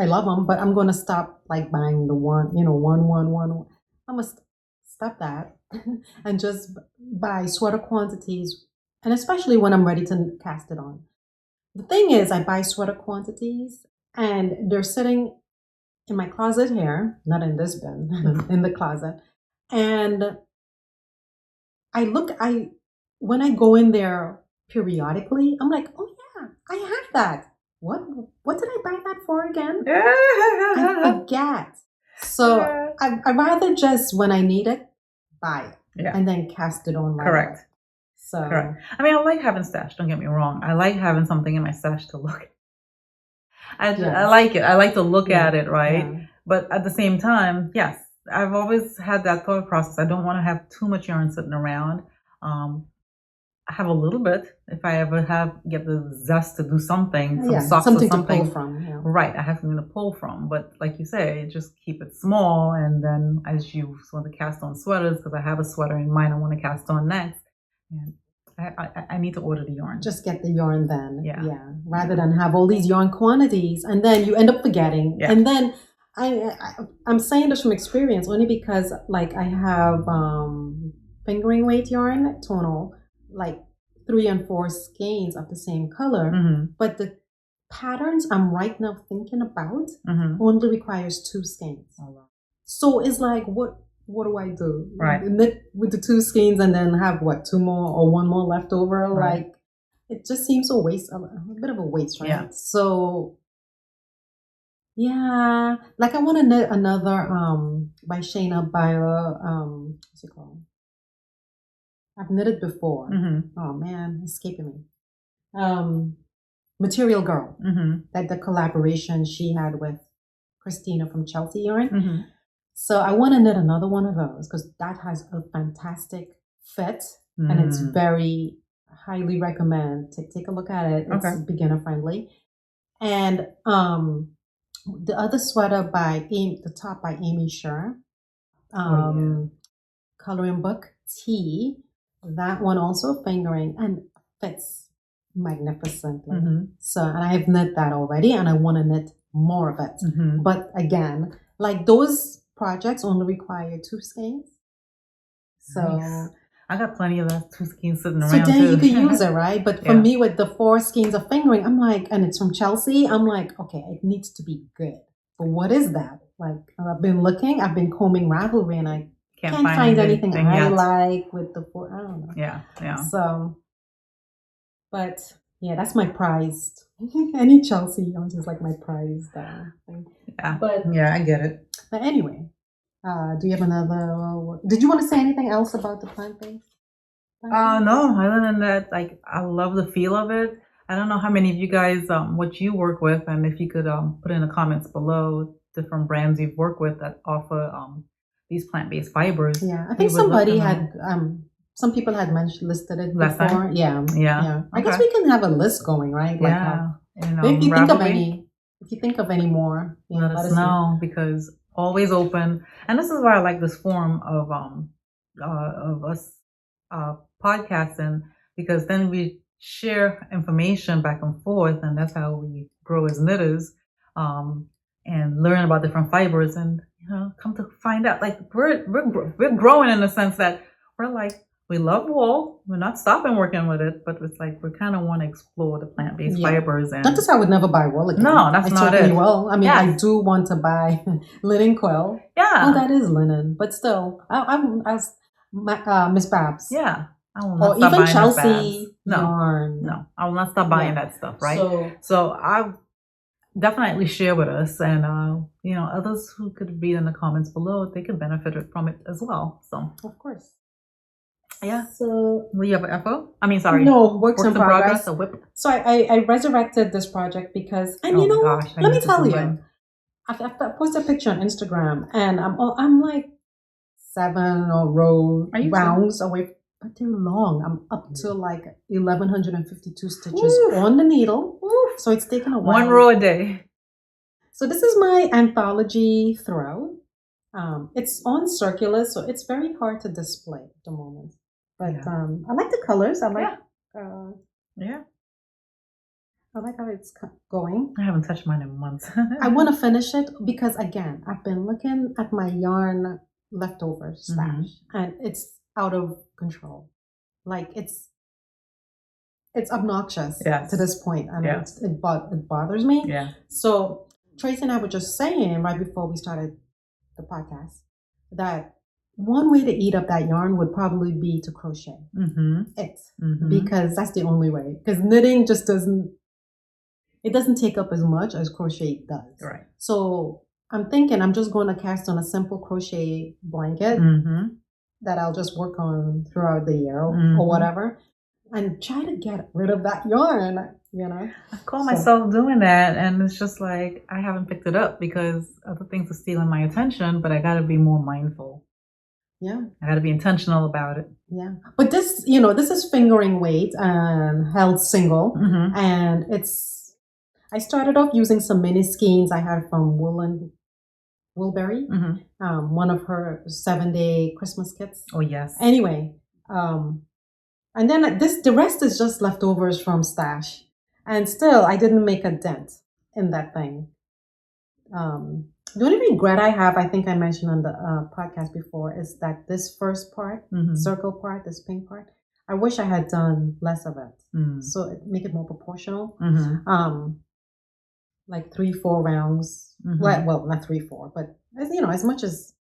love them, but I'm going to stop like buying the one. I'm going to stop that and just buy sweater quantities, and especially when I'm ready to cast it on. The thing is, I buy sweater quantities and they're sitting in my closet here, not in this bin, in the closet. And when I go in there periodically, I'm like, oh yeah, I have that. What did I buy that for again? I forget. So I'd rather just, when I need it, buy it and then cast it on. Correct. So correct. I like having stash. Don't get me wrong. I like having something in my stash to look at. I like it. I like to look at it, right? Yeah. But at the same time, yes, I've always had that thought process. I don't want to have too much yarn sitting around. I have a little bit if I ever get the zest to do something, some socks something or something to pull from. Yeah. Right, I have something to pull from. But like you say, just keep it small, and then as you want to cast on sweaters, because I have a sweater in mind I want to cast on next, and I need to order the yarn. Just get the yarn then. Yeah. Rather than have all these yarn quantities and then you end up forgetting. Yeah. And then I'm saying this from experience only because like I have fingering weight yarn, tonal, like 3 and 4 skeins of the same color, but the patterns I'm right now thinking about only requires 2 skeins. Oh, wow. So it's like, what do I do? Right. Knit with the 2 skeins and then have 2 more or 1 more left over? Right. Like, it just seems a waste, a bit of a waste, right? Yeah. So yeah, like I want to knit another by Shayna Byler, what's it called? I've knitted before. Mm-hmm. Oh man, it's escaping me. Material Girl. Mm-hmm. That the collaboration she had with Christina from Chelsea Yarn. Mm-hmm. So I want to knit another one of those because that has a fantastic fit and it's very highly recommend. Take a look at it. It's beginner friendly. And the other sweater by the top by Amy Sher, coloring book T. That one also fingering and fits magnificently. So, and I have knit that already, and I want to knit more of it. But again, like those projects only require 2 skeins. So nice. I got plenty of that 2 skeins sitting around. So then too. You can use it, right? But for me, with the 4 skeins of fingering, I'm like, and it's from Chelsea. I'm like, okay, it needs to be good. But what is that? Like, I've been looking, I've been combing Ravelry, and I can't find anything I like with the 4. I don't know. Yeah. So, but yeah, that's my prized. Any Chelsea yarns is like my prized thing. Yeah. But yeah, I get it. But anyway. Do you have another? Did you want to say anything else about the plant base? No. Other than that, like I love the feel of it. I don't know how many of you guys what you work with, and if you could put in the comments below different brands you've worked with that offer these plant-based fibers. Yeah, I think somebody had some people had listed it last before. time? Yeah. I guess we can have a list going, right? Like if you think of any more, let us know because always open. And this is why I like this form of us podcasting, because then we share information back and forth, and that's how we grow as knitters, and learn about different fibers, and come to find out like we're growing in the sense that we're like, we love wool. We're not stopping working with it, but it's like we kind of want to explore the plant-based fibers. And not to say I would never buy wool again. No, that's not it. Will. I mean, I do want to buy linen quill. Yeah. Oh, that is linen, but still, I'm Miss Babs. Yeah. I will not stop even buying Chelsea yarn. No, I will not stop buying that stuff. Right. So I definitely share with us, and others who could read in the comments below, they could benefit from it as well. So of course. Yeah. So will you have an FO? I mean, sorry. No, works in progress. A whip. So I resurrected this project because, and let me tell you, I posted a picture on Instagram, and I'm like 7 rounds away, but they're long. I'm up to like 1,152 stitches on the needle. So it's taken a while. 1 row a day. So this is my Anthology Throw. It's on circular, so it's very hard to display at the moment. But I like the colors. I like I like how it's going. I haven't touched mine in months. I want to finish it because, again, I've been looking at my yarn leftover stash, and it's out of control. Like it's obnoxious to this point, and it bothers me. Yeah. So Tracy and I were just saying right before we started the podcast that one way to eat up that yarn would probably be to crochet it, because that's the only way. Because knitting just doesn't take up as much as crochet does. Right. So I'm thinking I'm just going to cast on a simple crochet blanket that I'll just work on throughout the year or whatever, and try to get rid of that yarn. I call myself doing that, and it's just like I haven't picked it up because other things are stealing my attention. But I got to be more mindful. Yeah, I got to be intentional about it. Yeah, but this is fingering weight and held single, and I started off using some mini skeins I had from Woolberry, one of her 7-day Christmas kits. Oh yes. Anyway, and then the rest is just leftovers from stash, and still I didn't make a dent in that thing. The only regret I have, I think I mentioned on the podcast before, is that this first part, circle part, this pink part, I wish I had done less of it, so make it more proportional. Like 3-4 rounds. Well, not 3-4, but as much as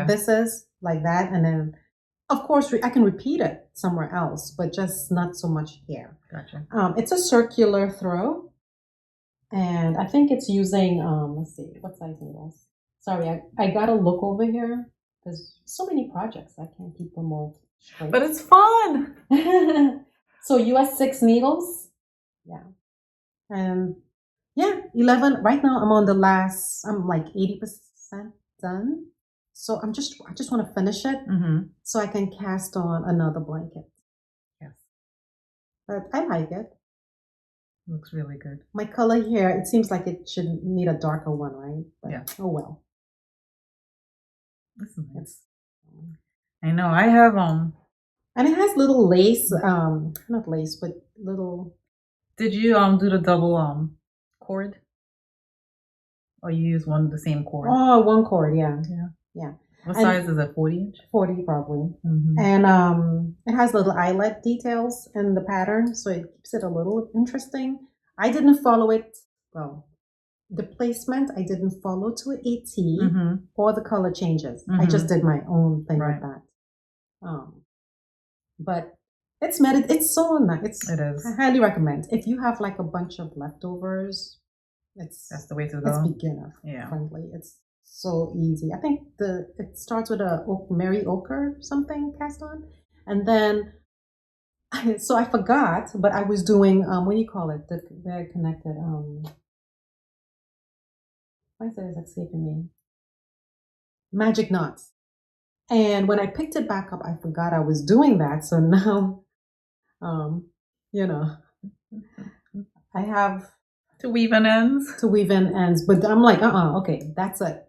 this is like that, and then Of course, I can repeat it somewhere else, but just not so much here. Gotcha. It's a circular throw, and I think it's using, let's see, what size needles? Sorry, I gotta look over here. There's so many projects, I can't keep them all straight. But it's fun. So US 6 needles. Yeah. And yeah, 11. Right now I'm on the last, I'm like 80% done. So I just want to finish it so I can cast on another blanket. Yes. But I like it. Looks really good. My color here, it seems like it should need a darker one, right? But, yeah. Oh well. This is nice. I know. I have and it has little lace, not lace, but little. Did you do the double cord? Or you use the same cord? Oh, one cord, yeah. Yeah. What size is it? 40-inch? 40 probably. And it has little eyelet details in the pattern, so it keeps it a little interesting. I didn't follow it, well, the placement, I didn't follow to a T or the color changes. I just did my own thing with that. But it's so nice. It is. I highly recommend. If you have like a bunch of leftovers, that's the way to go. It's beginner friendly. It's so easy. I think it starts with a Mary Ochre something cast on, and then so I forgot, but I was doing what do you call it? They're connected. Why is it escaping me? Magic knots. And when I picked it back up, I forgot I was doing that. So now, I have to weave in ends. But I'm like, okay, that's it.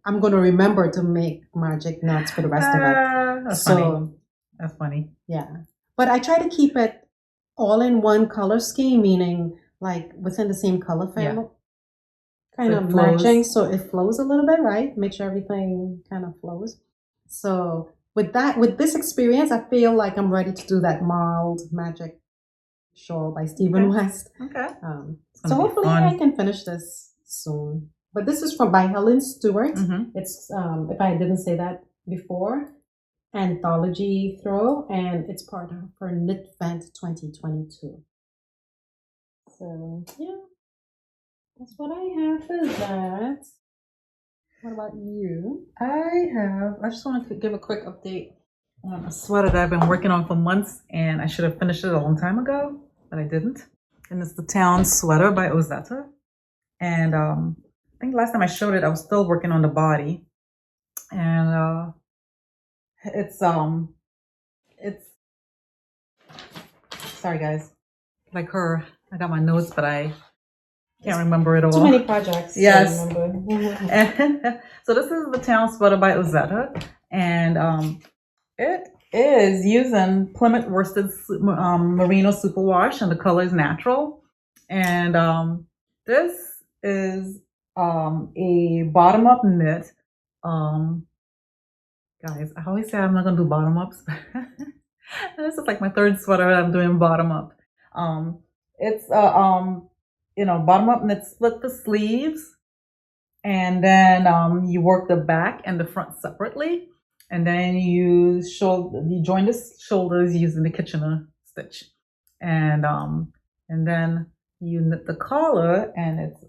I'm going to remember to make magic knots for the rest of it. That's funny. That's funny. Yeah. But I try to keep it all in one color scheme, meaning like within the same color family. Yeah. Kind of matching, so it flows a little bit, right? Make sure everything kind of flows. So with this experience, I feel like I'm ready to do that Marled Magic shawl by Stephen West. Okay. So hopefully I can finish this soon. But this is by Helen Stewart. It's if I didn't say that before, Anthology Throw, and it's part of her Knit Vent 2022. So yeah, that's what I have for that. What about you? I just want to give a quick update on a sweater that I've been working on for months, and I should have finished it a long time ago, but I didn't. And it's the Town Sweater by Ozetta. And I think last time I showed it, I was still working on the body. And it's sorry guys, like her, I got my notes, but I can't remember it all. Too many projects. Yes. So this is the Town Sweater by Ozetta, and it is using Plymouth worsted merino superwash, and the color is natural. And this is a bottom-up knit. Guys, I always say I'm not gonna do bottom-ups. This is like my third sweater I'm doing bottom-up. It's bottom-up knit, split the sleeves, and then you work the back and the front separately, and then you join the shoulders using the Kitchener stitch, and then you knit the collar, and it's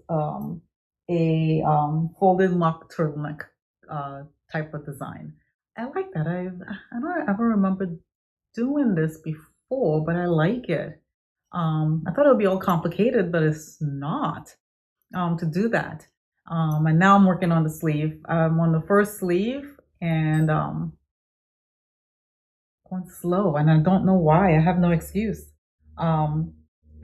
a folded lock turtleneck type of design. I like that. I don't ever remember doing this before, but I like it. I thought it would be all complicated, but it's not to do that. And now I'm working on the sleeve. I'm on the first sleeve, and going slow, and I don't know why. I have no excuse. I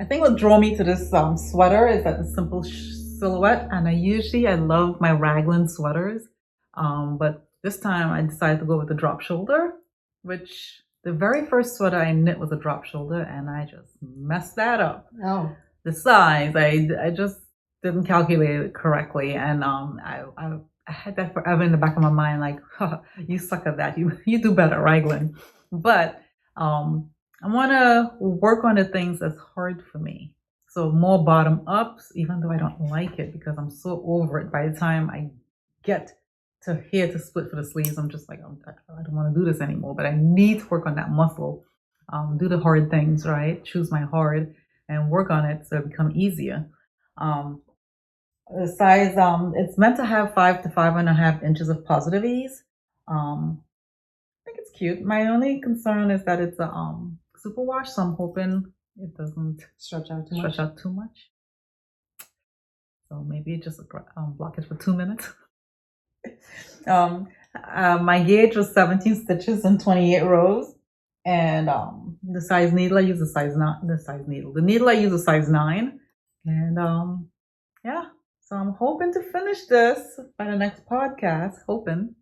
think what drew me to this sweater is that the simple silhouette, and I love my raglan sweaters, but this time I decided to go with the drop shoulder, which the very first sweater I knit was a drop shoulder, and I just messed that up. Oh. The size, I just didn't calculate it correctly, and I had that forever in the back of my mind, like, you suck at that. You do better, raglan. But I want to work on the things that's hard for me. So more bottom ups, even though I don't like it because I'm so over it by the time I get to here to split for the sleeves. I'm just like, I don't want to do this anymore, but I need to work on that muscle. Do the hard things, right? Choose my hard and work on it so it become easier. The size, it's meant to have 5 to 5.5 inches of positive ease. I think it's cute. My only concern is that it's a super wash, so I'm hoping it doesn't stretch out too much. So maybe just block it for 2 minutes. My gauge was 17 stitches and 28 rows, and the size needle I use is the needle I use is size 9, and yeah. So I'm hoping to finish this by the next podcast. Hoping.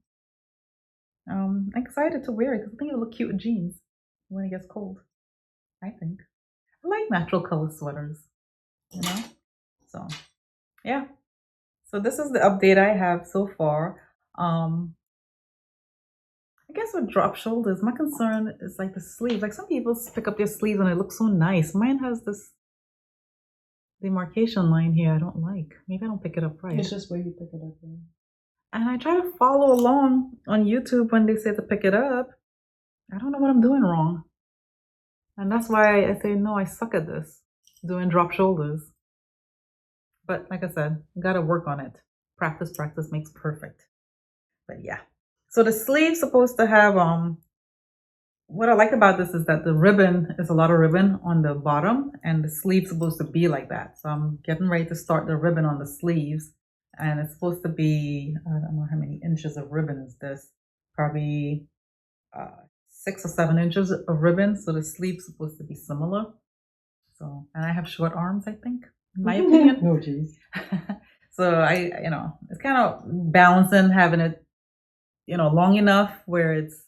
I'm excited to wear it because I think it'll look cute with jeans when it gets cold. I think I like natural color sweaters, you know. So yeah. So this is the update I have so far. I guess with drop shoulders, my concern is like the sleeves. Like some people pick up their sleeves and it looks so nice. Mine has this demarcation line here I don't like. Maybe I don't pick it up right. It's just where you pick it up. Right? And I try to follow along on YouTube when they say to pick it up. I don't know what I'm doing wrong. And that's why I say, no, I suck at this, doing drop shoulders. But like I said, you gotta work on it. Practice makes perfect. But yeah. So the sleeve's supposed to have, what I like about this is that the ribbon is a lot of ribbon on the bottom and the sleeve's supposed to be like that. So I'm getting ready to start the ribbon on the sleeves. And it's supposed to be, I don't know how many inches of ribbon is this. Probably 6 or 7 inches of ribbon. So the sleeve's supposed to be similar. So, and I have short arms, I think, in my opinion. Oh, geez. So it's kind of balancing having it, long enough where it's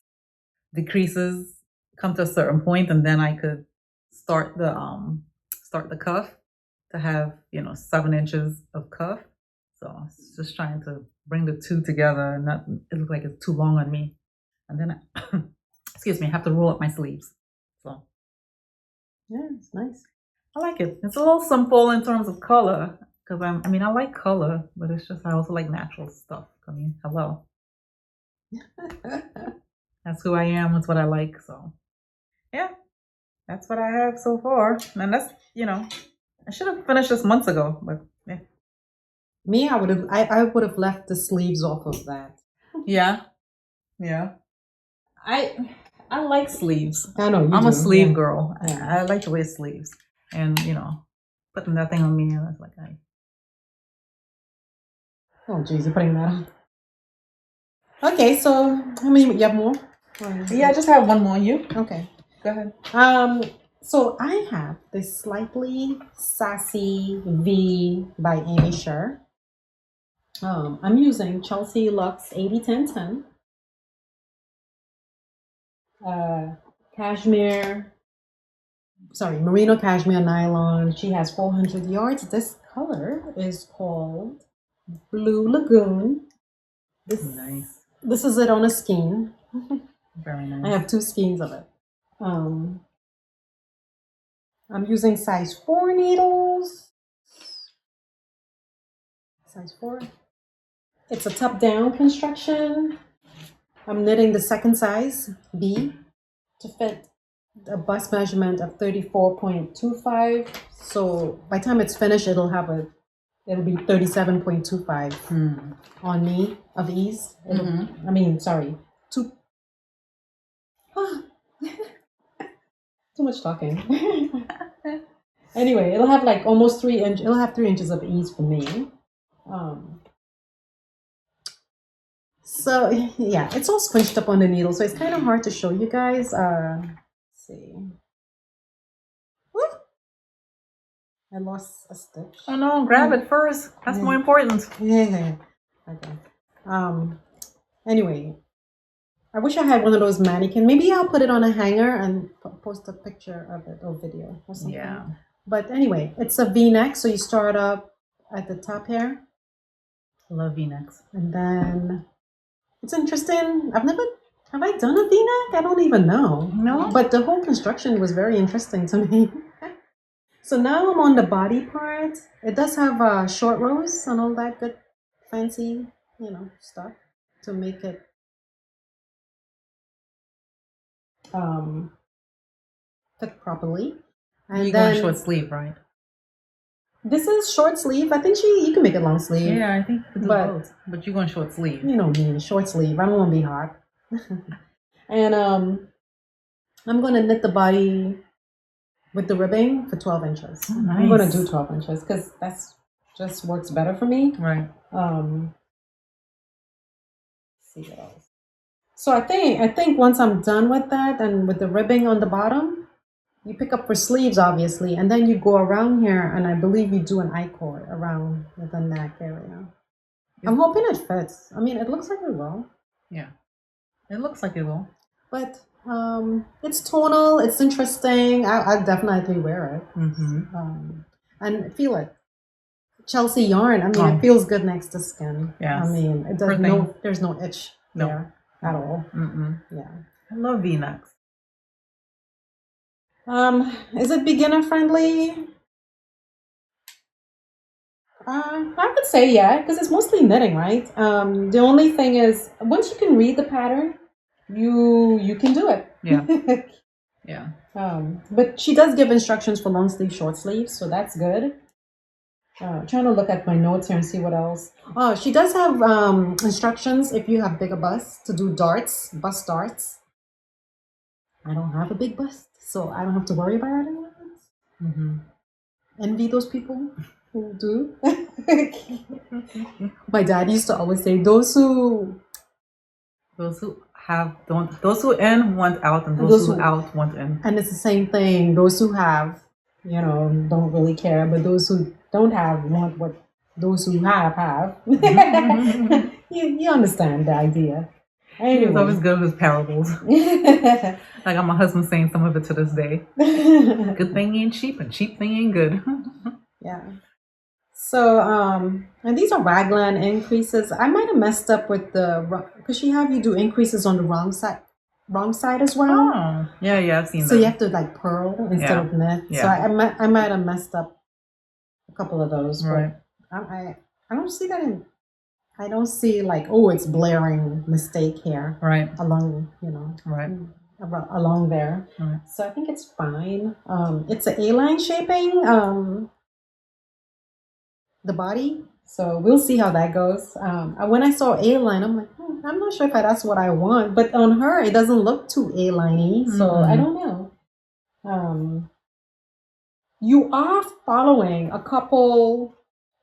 decreases, come to a certain point, and then I could start the cuff to have, 7 inches of cuff. So it's just trying to bring the two together and not it look like it's too long on me. And then I have to roll up my sleeves. So yeah, it's nice. I like it. It's a little simple in terms of color because I like color, but it's just I also like natural stuff. I mean, hello. That's who I am. That's what I like. So yeah, that's what I have so far. And that's I should have finished this months ago, but yeah. Me, I would have left the sleeves off of that. Yeah. I like sleeves. I know I'm a sleeve girl. Yeah. I like to wear sleeves, and putting that thing on me, I was like, oh, geez, you're putting that on. Okay, so how many? You have more? Yeah, I just have one more. You? Okay, go ahead. So I have this slightly Sassy V by Amy Sher. I'm using Chelsea Luxe 80-10-10. Merino cashmere nylon. She has 400 yards. This color is called Blue Lagoon. This is it on a skein. Very nice. I have 2 skeins of it. I'm using size 4 needles. Size 4. It's a top-down construction. I'm knitting the second size, B, to fit a bust measurement of 34.25. So by the time it's finished, it'll be 37.25 on me of ease. Too much talking. Anyway, it'll have like almost 3 inches. It'll have 3 inches of ease for me. So yeah, it's all squinched up on the needle, so it's kind of hard to show you guys. Let's see. Whoop. I lost a stitch. Oh no, grab it first. That's more important. Yeah. Okay. Anyway, I wish I had one of those mannequin. Maybe I'll put it on a hanger and post a picture of it or video or something. Yeah. But anyway, it's a V-neck, so you start up at the top here. I love V-necks. And then it's interesting. Have I done a V-neck? I don't even know. No. But the whole construction was very interesting to me. So now I'm on the body part. It does have short rows and all that good fancy, stuff. to make it fit properly. And you're then going short sleeve, right? this is short sleeve. I think you can make it long sleeve. Yeah, I think you could do both. But you're going short sleeve. You know me, short sleeve. I don't want to be hot. And I'm going to knit the body with the ribbing for 12 inches. Oh, nice. I'm going to do 12 inches because that's just works better for me. Right. See what else. So I think once I'm done with that and with the ribbing on the bottom, you pick up for sleeves, obviously, and then you go around here, and I believe you do an I-cord around the neck area. I'm hoping it fits. I mean, it looks like it will. Yeah. It looks like it will. But it's tonal. It's interesting. I'll definitely wear it. Mm-hmm. And feel it. Chelsea yarn. I mean, it feels good next to skin. Yes. I mean, it does there's no itch there at all. Mm-mm. Yeah. I love V-necks. Is it beginner friendly? I would say yeah, because it's mostly knitting, right? The only thing is, once you can read the pattern, you can do it. Yeah. Yeah. But she does give instructions for long sleeve, short sleeves, so that's good. Trying to look at my notes here and see what else. Oh, she does have instructions if you have bigger busts to do darts, bust darts. I don't have a big bust, so I don't have to worry about it. Mm-hmm. Envy those people who do. My dad used to always say, those who in want out, and those who out want in. And it's the same thing. Those who have, don't really care, but those who don't have want what those who have. you understand the idea. Anyway. He was always good with his parables. Like my husband saying some of it to this day. Good thing ain't cheap, and cheap thing ain't good. Yeah. So, and these are raglan increases. I might have messed up with because you do increases on the wrong side as well. Oh, yeah, I've seen that. So you have to like purl instead of knit. Yeah. So I might have messed up a couple of those. Right. But I don't see that I don't see like, oh, it's blaring mistake here. Right. Along, Right. Along there. Right. So I think it's fine. It's an A-line shaping. The body. So we'll see how that goes. When I saw A-line, I'm like, I'm not sure if that's what I want. But on her, it doesn't look too A-line-y. So I don't know. You are following a couple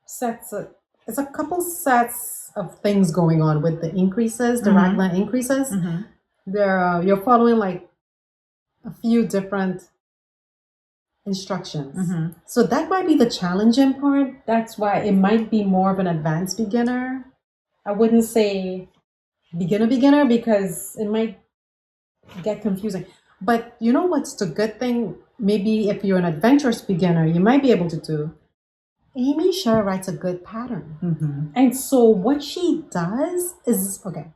sets of things going on with the increases, the raglan increases. Mm-hmm. You're following like a few different instructions. Mm-hmm. So that might be the challenging part. That's why it might be more of an advanced beginner. I wouldn't say beginner because it might get confusing. But you know what's the good thing? Maybe if you're an adventurous beginner, you might be able to do. Amy Sher writes a good pattern. Mm-hmm. And so what she does is, okay.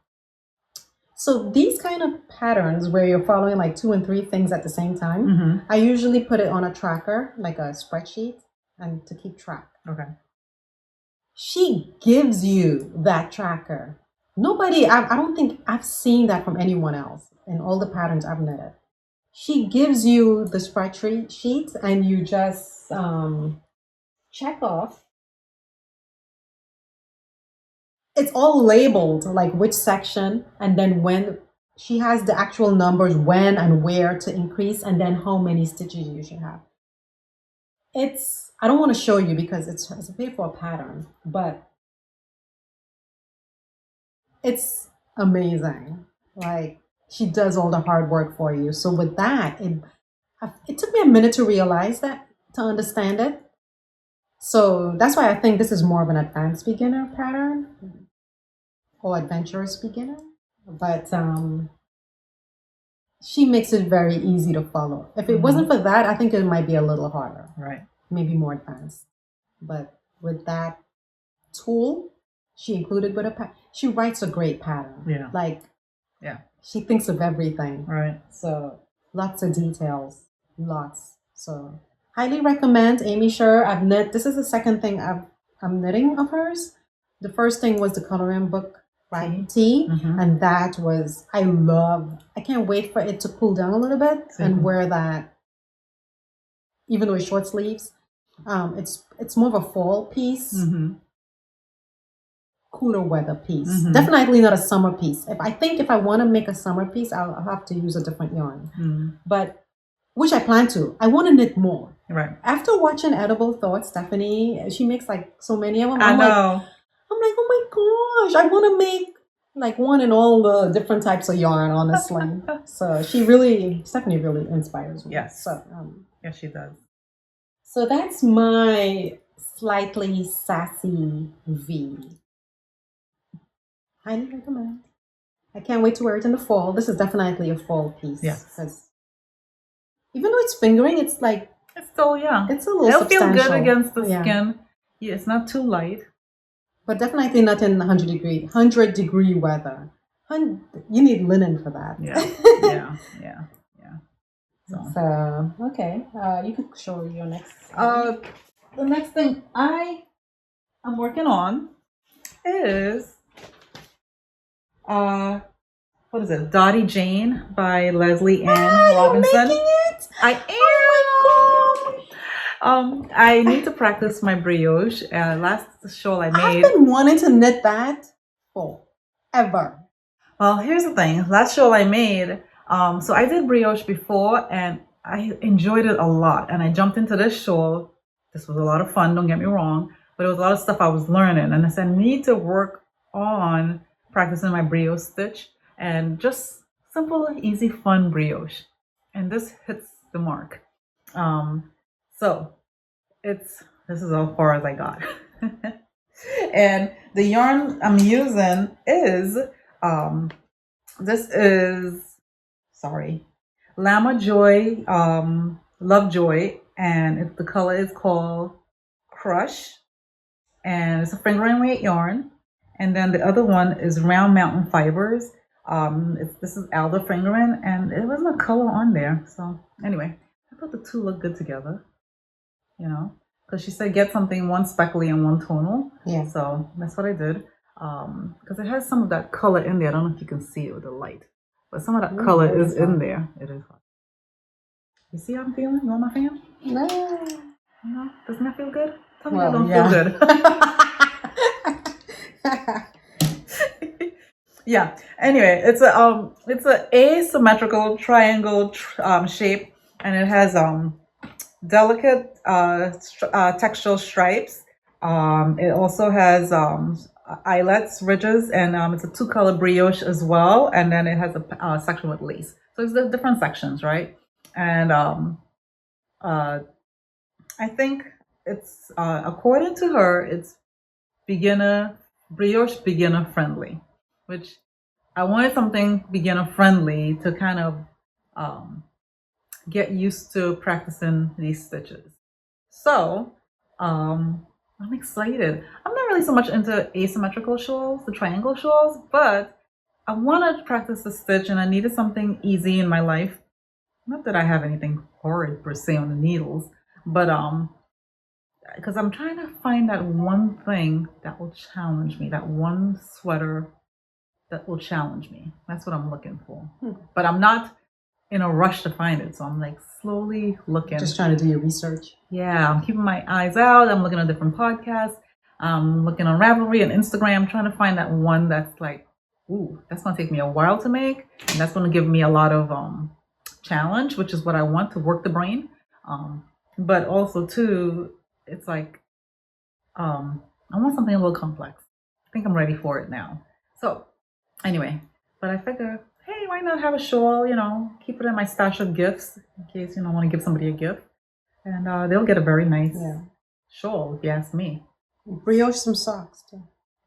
So these kind of patterns where you're following like 2 and 3 things at the same time, I usually put it on a tracker, like a spreadsheet, and to keep track. Okay. She gives you that tracker. I don't think I've seen that from anyone else in all the patterns I've knitted. She gives you the spreadsheet sheets and you just check off. It's all labeled, like which section, and then when she has the actual numbers, when and where to increase, and then how many stitches you should have. I don't want to show you because it's a paid for pattern, but it's amazing. Like, she does all the hard work for you. So with that, it took me a minute to realize that, to understand it. So that's why I think this is more of an advanced beginner pattern or adventurous beginner. But she makes it very easy to follow. If it wasn't for that, I think it might be a little harder. Right. Maybe more advanced. But with that tool she included with she writes a great pattern. Yeah. Like, yeah. She thinks of everything. Right. So lots of details. Lots. So highly recommend Amy Sher. This is the second thing I'm knitting of hers. The first thing was the coloring book right? Tea. And that was, I can't wait for it to cool down a little bit and wear that, even though it's short sleeves. It's more of a fall piece, cooler weather piece. Definitely not a summer piece. If I want to make a summer piece, I'll have to use a different yarn. But which I plan to. I want to knit more. Right. After watching Edible Thoughts, Stephanie, she makes like so many of them. I'm like, oh my gosh, I want to make like one in all the different types of yarn, honestly. So Stephanie really inspires me. Yes. So, yes, she does. So that's my slightly sassy V. Highly recommend. I can't wait to wear it in the fall. This is definitely a fall piece. Yes. Because even though it's fingering, it's like... It's still, It's a little It'll substantial. feel good against the skin. Yeah, it's not too light. But definitely not in 100 degree weather. You need linen for that. Yeah. So okay. You could show your next. The next thing I am working on is what is it? Dottie Jane by Leslie Ann Robinson. You're making it? I am. Oh my god. I need to practice my brioche. Last shawl I made. I've been wanting to knit that forever. Well, here's the thing. Last shawl I made. So I did brioche before, and I enjoyed it a lot. And I jumped into this shawl. This was a lot of fun. Don't get me wrong, but it was a lot of stuff I was learning, and I said I need to work on practicing my brioche stitch and just simple, easy, fun brioche. And this hits the mark. So this is as far as I got. And the yarn I'm using is Llama Joy, Lovejoy, and the color is called Crush, and it's a fingering weight yarn. And then the other one is Round Mountain Fibers. This is Alder fingering, and it wasn't a color on there. So anyway, I thought the two looked good together, because she said get something one speckly and one tonal. Yeah. So that's what I did. Because it has some of that color in there. I don't know if you can see it with the light, but some of that color is in there. It is hot. You see how I'm feeling? You want my fan? No. Doesn't that feel good? Tell me I don't feel good. Yeah. Anyway, it's a asymmetrical triangle shape, and it has delicate textural stripes. It also has eyelets, ridges, and it's a 2-color brioche as well. And then it has a section with lace. So it's the different sections, right? And I think it's according to her, it's brioche beginner friendly, which I wanted something beginner friendly to kind of get used to practicing these stitches. So I'm excited. I'm not really so much into asymmetrical shawls, the triangle shawls, but I wanted to practice the stitch, and I needed something easy in my life. Not that I have anything horrid per se on the needles, but because I'm trying to find that one thing that will challenge me, that one sweater that will challenge me. That's what I'm looking for. But I'm not in a rush to find it, so I'm like slowly looking. Just trying to do your research. Yeah, I'm keeping my eyes out. I'm looking at different podcasts. I'm looking on Ravelry and Instagram, trying to find that one that's like, ooh, that's going to take me a while to make, and that's going to give me a lot of challenge, which is what I want, to work the brain. But also too, it's like I want something a little complex. I think I'm ready for it now. So anyway, but I figure, hey, why not have a shawl, keep it in my stash of gifts in case, I want to give somebody a gift. And they'll get a very nice shawl, if you ask me. Brioche some socks, too.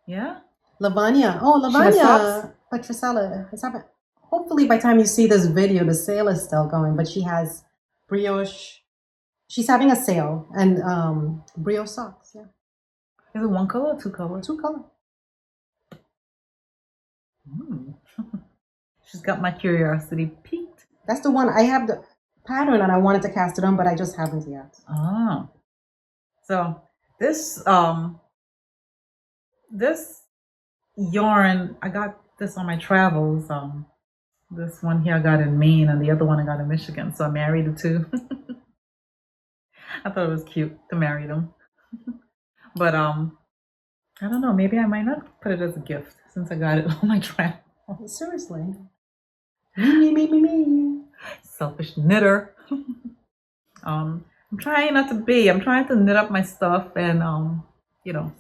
Yeah? Lavanya. Oh, Lavanya Patricella has happened. Hopefully by the time you see this video, the sale is still going, but she has brioche. She's having a sale, and brioche socks, yeah. Is it one color or 2 colors? 2 color. She's got my curiosity piqued. That's the one. I have the pattern and I wanted to cast it on, but I just haven't yet. Oh. So this yarn. I got this on my travels. This one here I got in Maine, and the other one I got in Michigan. So I married the two. I thought it was cute to marry them. But I don't know. Maybe I might not put it as a gift since I got it on my travels. Seriously. Me. Selfish knitter. I'm trying not to be. I'm trying to knit up my stuff and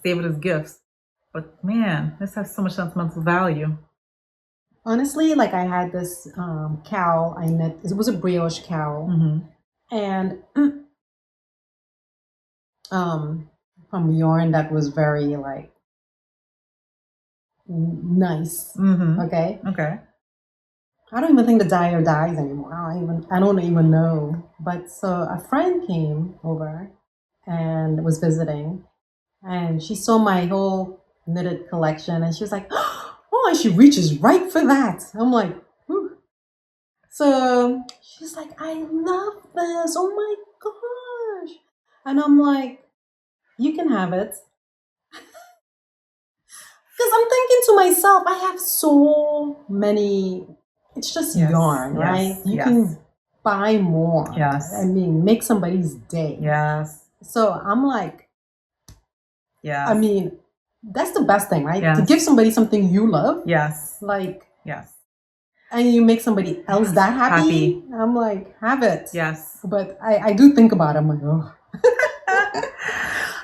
save it as gifts. But man, this has so much sentimental value. Honestly, like I had this cowl I knit. It was a brioche cowl, and from yarn that was very like nice. Okay. I don't even think the dyer dyes anymore. I don't even know. But so a friend came over and was visiting, and she saw my whole knitted collection, and she was like, "Oh, and she reaches right for that." I'm like, "Whew." So she's like, "I love this. Oh my gosh!" And I'm like, "You can have it." Because I'm thinking to myself, I have so many. It's just yarn, right? You can buy more. Yes. I mean, make somebody's day. Yes. So I'm like, yes. I mean, that's the best thing, right? Yes. To give somebody something you love. Yes. Like, yes. And you make somebody else that happy. I'm like, have it. Yes. But I do think about it. I'm like, oh.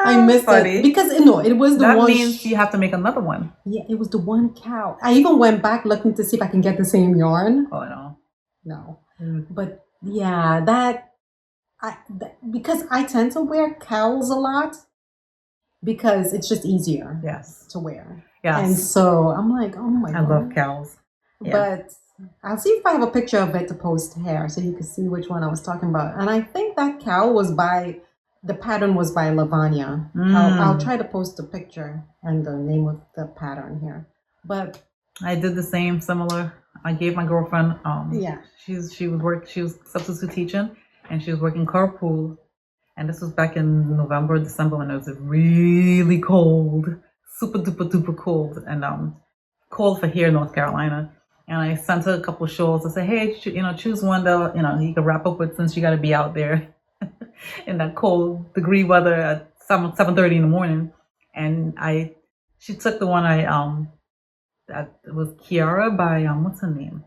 I missed it because it was the one. That means you have to make another one. Yeah, it was the one cow. I even went back looking to see if I can get the same yarn. Oh no. But yeah, because I tend to wear cowls a lot because it's just easier. Yes. To wear. Yes. And so I'm like, oh my God. I love cowls. Yeah. But I'll see if I have a picture of it to post here so you can see which one I was talking about. And I think that cowl was the pattern was by Lavanya. I'll try to post a picture and the name of the pattern here. But I did the same, similar. I gave my girlfriend. She was substitute teaching, and she was working carpool. And this was back in November, December when it was really cold, super duper duper cold, and cold for here in North Carolina. And I sent her a couple of shawls. I said, hey, choose one that you can wrap up with since you got to be out there in that cold degree weather at 7:30 in the morning. And she took the one that was Kiara by what's her name?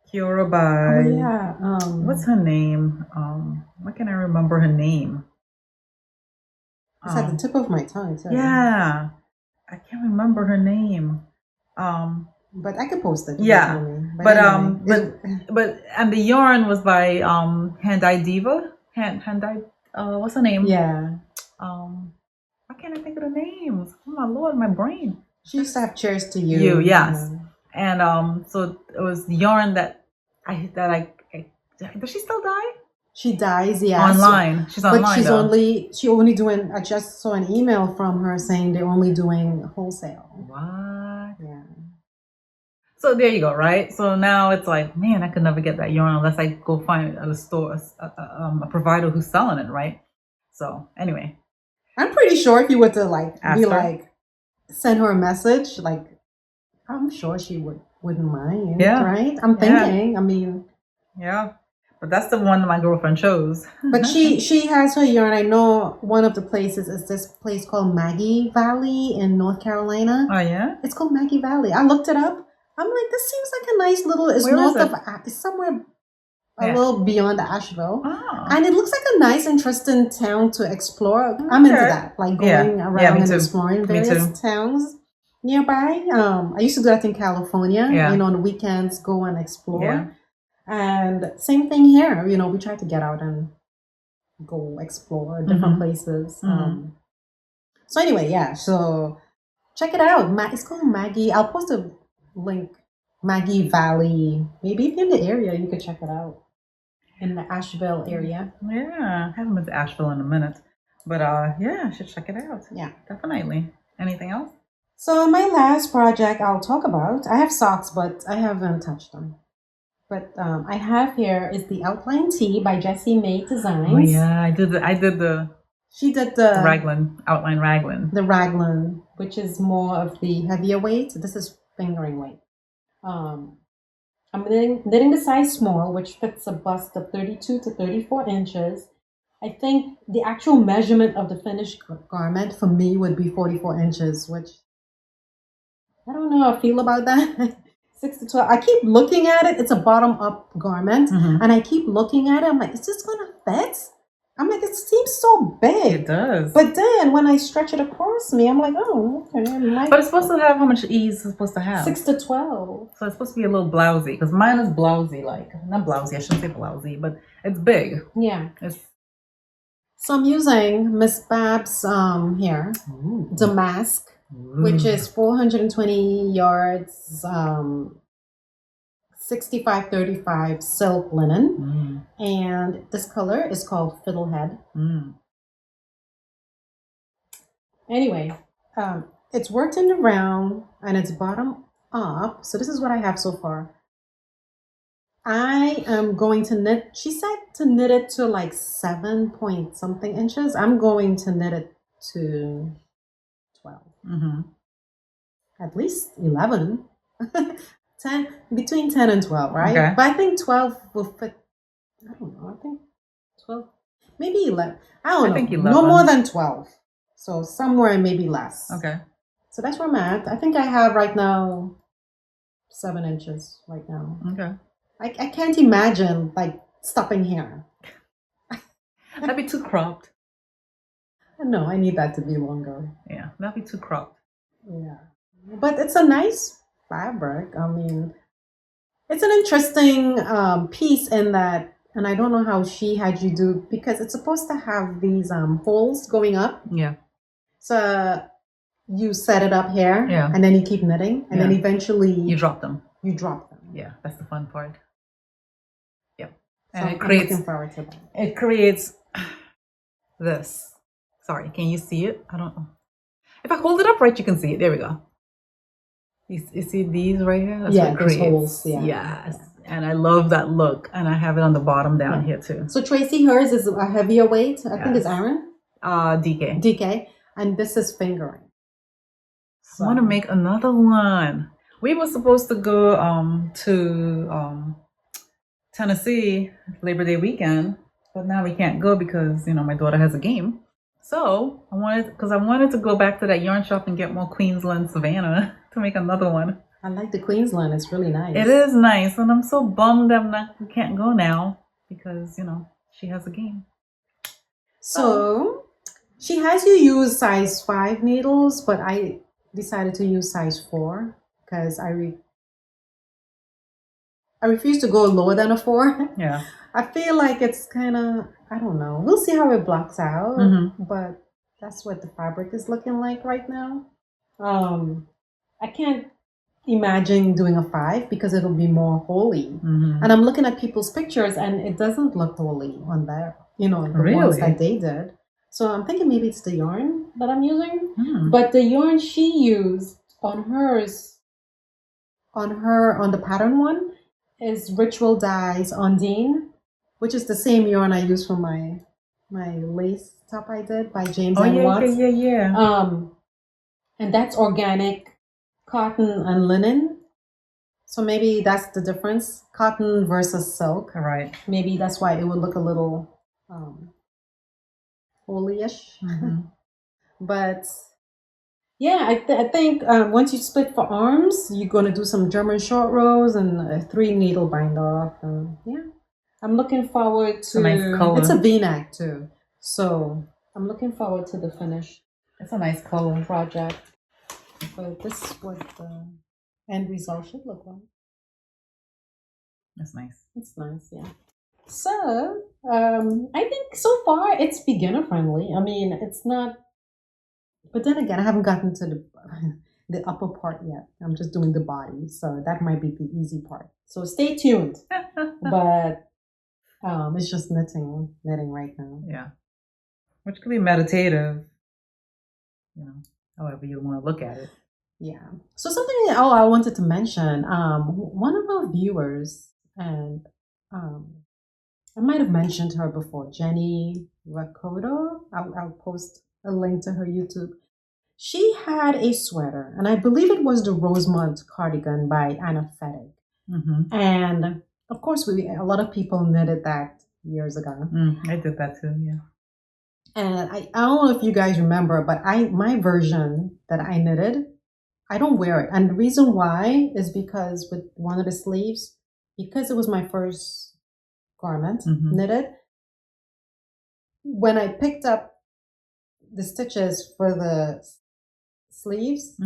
Kiara by what's her name? Why can't I remember her name? It's at the tip of my tongue too. Yeah, I can't remember her name. But I could post it. Yeah, but and the yarn was by Handai Diva. Handai, what's her name? Yeah. Why can't I think of the names? Oh my Lord, my brain. She used to have Cheers to You. Yes. And so it was the yarn that I does she still dye? She dyes, yeah. Online. She's online. But she only doing. I just saw an email from her saying they're only doing wholesale. What? Yeah. So there you go, right? So now it's like, man, I could never get that yarn unless I go find at a store a provider who's selling it, right? So anyway, I'm pretty sure if you were to send her a message, I'm sure she wouldn't mind. Yeah. Right? I'm thinking. I mean. Yeah. But that's the one that my girlfriend chose. But she has her yarn. I know one of the places is this place called Maggie Valley in North Carolina. Oh yeah? It's called Maggie Valley. I looked it up. I'm like, this seems like a nice little. It's Where north is it? of. It's somewhere a little beyond Asheville, oh. And it looks like a nice, interesting town to explore. Okay. I'm into that, like going around and exploring various towns nearby. I used to do that in California. Yeah. On the weekends, go and explore. Yeah. And same thing here. We try to get out and go explore different places. So anyway, yeah. So check it out. It's called Maggie. I'll post a link. Maggie Valley. Maybe if you're in the area, you could check it out. In the Asheville area. Yeah, I haven't been to Asheville in a minute. But yeah, I should check it out. Yeah. Definitely. Anything else? So my last project I'll talk about, I have socks, but I haven't touched them. But I have here is the Outline Tee by Jessie May Designs. Oh yeah, I did the She did the raglan, outline raglan. The raglan, which is more of the heavier weight. This is fingering weight. I'm knitting the size small, which fits a bust of 32 to 34 inches. I think the actual measurement of the finished garment for me would be 44 inches, which I don't know how I feel about that. 6 to 12. I keep looking at it. It's a bottom-up garment, and I keep looking at it. I'm like, is this going to fit? I'm like, it seems so big. It does. But then when I stretch it across me, I'm like, oh, okay. But it's supposed to have how much ease it's supposed to have? 6 to 12. So it's supposed to be a little blousy, because mine is blousy, like, not blousy, I shouldn't say blousy, but it's big. Yeah. So I'm using Miss Bab's here, Damask, which is 420 yards, 65-35 silk linen. And this color is called Fiddlehead. Anyway, it's worked in the round and it's bottom up. So this is what I have so far. I am going to knit, she said to knit it to like 7 point something inches. I'm going to knit it to 12. At least 11. 10, between 10 and 12, right? Okay. But I think 12 will fit. I don't know. I think 12, maybe 11. I don't know. I think 11. No more than 12. So somewhere maybe less. Okay. So that's where I'm at. I think I have right now 7 inches right now. Okay. I can't imagine like stopping here. That'd be too cropped. No, I need that to be longer. Yeah, that'd be too cropped. Yeah. But it's a nice fabric. I mean, it's an interesting piece in that, and I don't know how she had you do, because it's supposed to have these holes going up. Yeah. So you set it up here, and then you keep knitting, and then eventually you drop them. You drop them. Yeah, that's the fun part. Yep. So And I'm looking forward to that. It creates this. Sorry, can you see it? I don't know. If I hold it up right, you can see it. There we go. You see these right here? That's what it creates. Holes. Yeah. Yes. And I love that look. And I have it on the bottom down here too. So Tracy, hers is a heavier weight. I think it's Aaron. DK. DK. And this is fingering. So. I want to make another one. We were supposed to go to Tennessee Labor Day weekend, but now we can't go because, you know, my daughter has a game. So I wanted to go back to that yarn shop and get more Queensland Savannah to make another one. I like the Queensland. It's really nice. It is nice, and I'm so bummed we can't go now because, you know, she has a game. So she has you use size 5 needles, but I decided to use size 4 because I refuse to go lower than a 4. Yeah. I feel like it's kind of, I don't know. We'll see how it blocks out, but that's what the fabric is looking like right now. I can't imagine doing a 5 because it'll be more holey. And I'm looking at people's pictures and it doesn't look holey on that, you know, the ones that they did. So I'm thinking maybe it's the yarn that I'm using, but the yarn she used on hers, on the pattern one, is Ritual Dyes Undine, which is the same yarn I use for my lace top I did by James and Watts. Yeah. And that's organic cotton and linen. So maybe that's the difference, cotton versus silk. Right. Maybe that's why it would look a little holey-ish. But yeah, I think once you split for arms, you're going to do some German short rows and a 3 needle bind off. Yeah, I'm looking forward to. It's a nice color. It's a V-neck too, so I'm looking forward to the finish. It's a nice color project. But this is what the end result should look like. That's nice. It's nice, yeah. So I think so far it's beginner friendly. I mean, it's not. But then again, I haven't gotten to the upper part yet. I'm just doing the body, so that might be the easy part. So stay tuned. But it's just knitting right now. Yeah, which could be meditative, you know, however you want to look at it. Yeah. So something I wanted to mention. One of our viewers and I might have mentioned her before, Jenny Rakoto. I'll post a link to her YouTube. She had a sweater, and I believe it was the Rosemont cardigan by Anna Fettig. Mm-hmm. And of course, a lot of people knitted that years ago. I did that too, yeah. And I don't know if you guys remember, but my version that I knitted, I don't wear it. And the reason why is because with one of the sleeves, because it was my first garment knitted, when I picked up the stitches for the sleeves,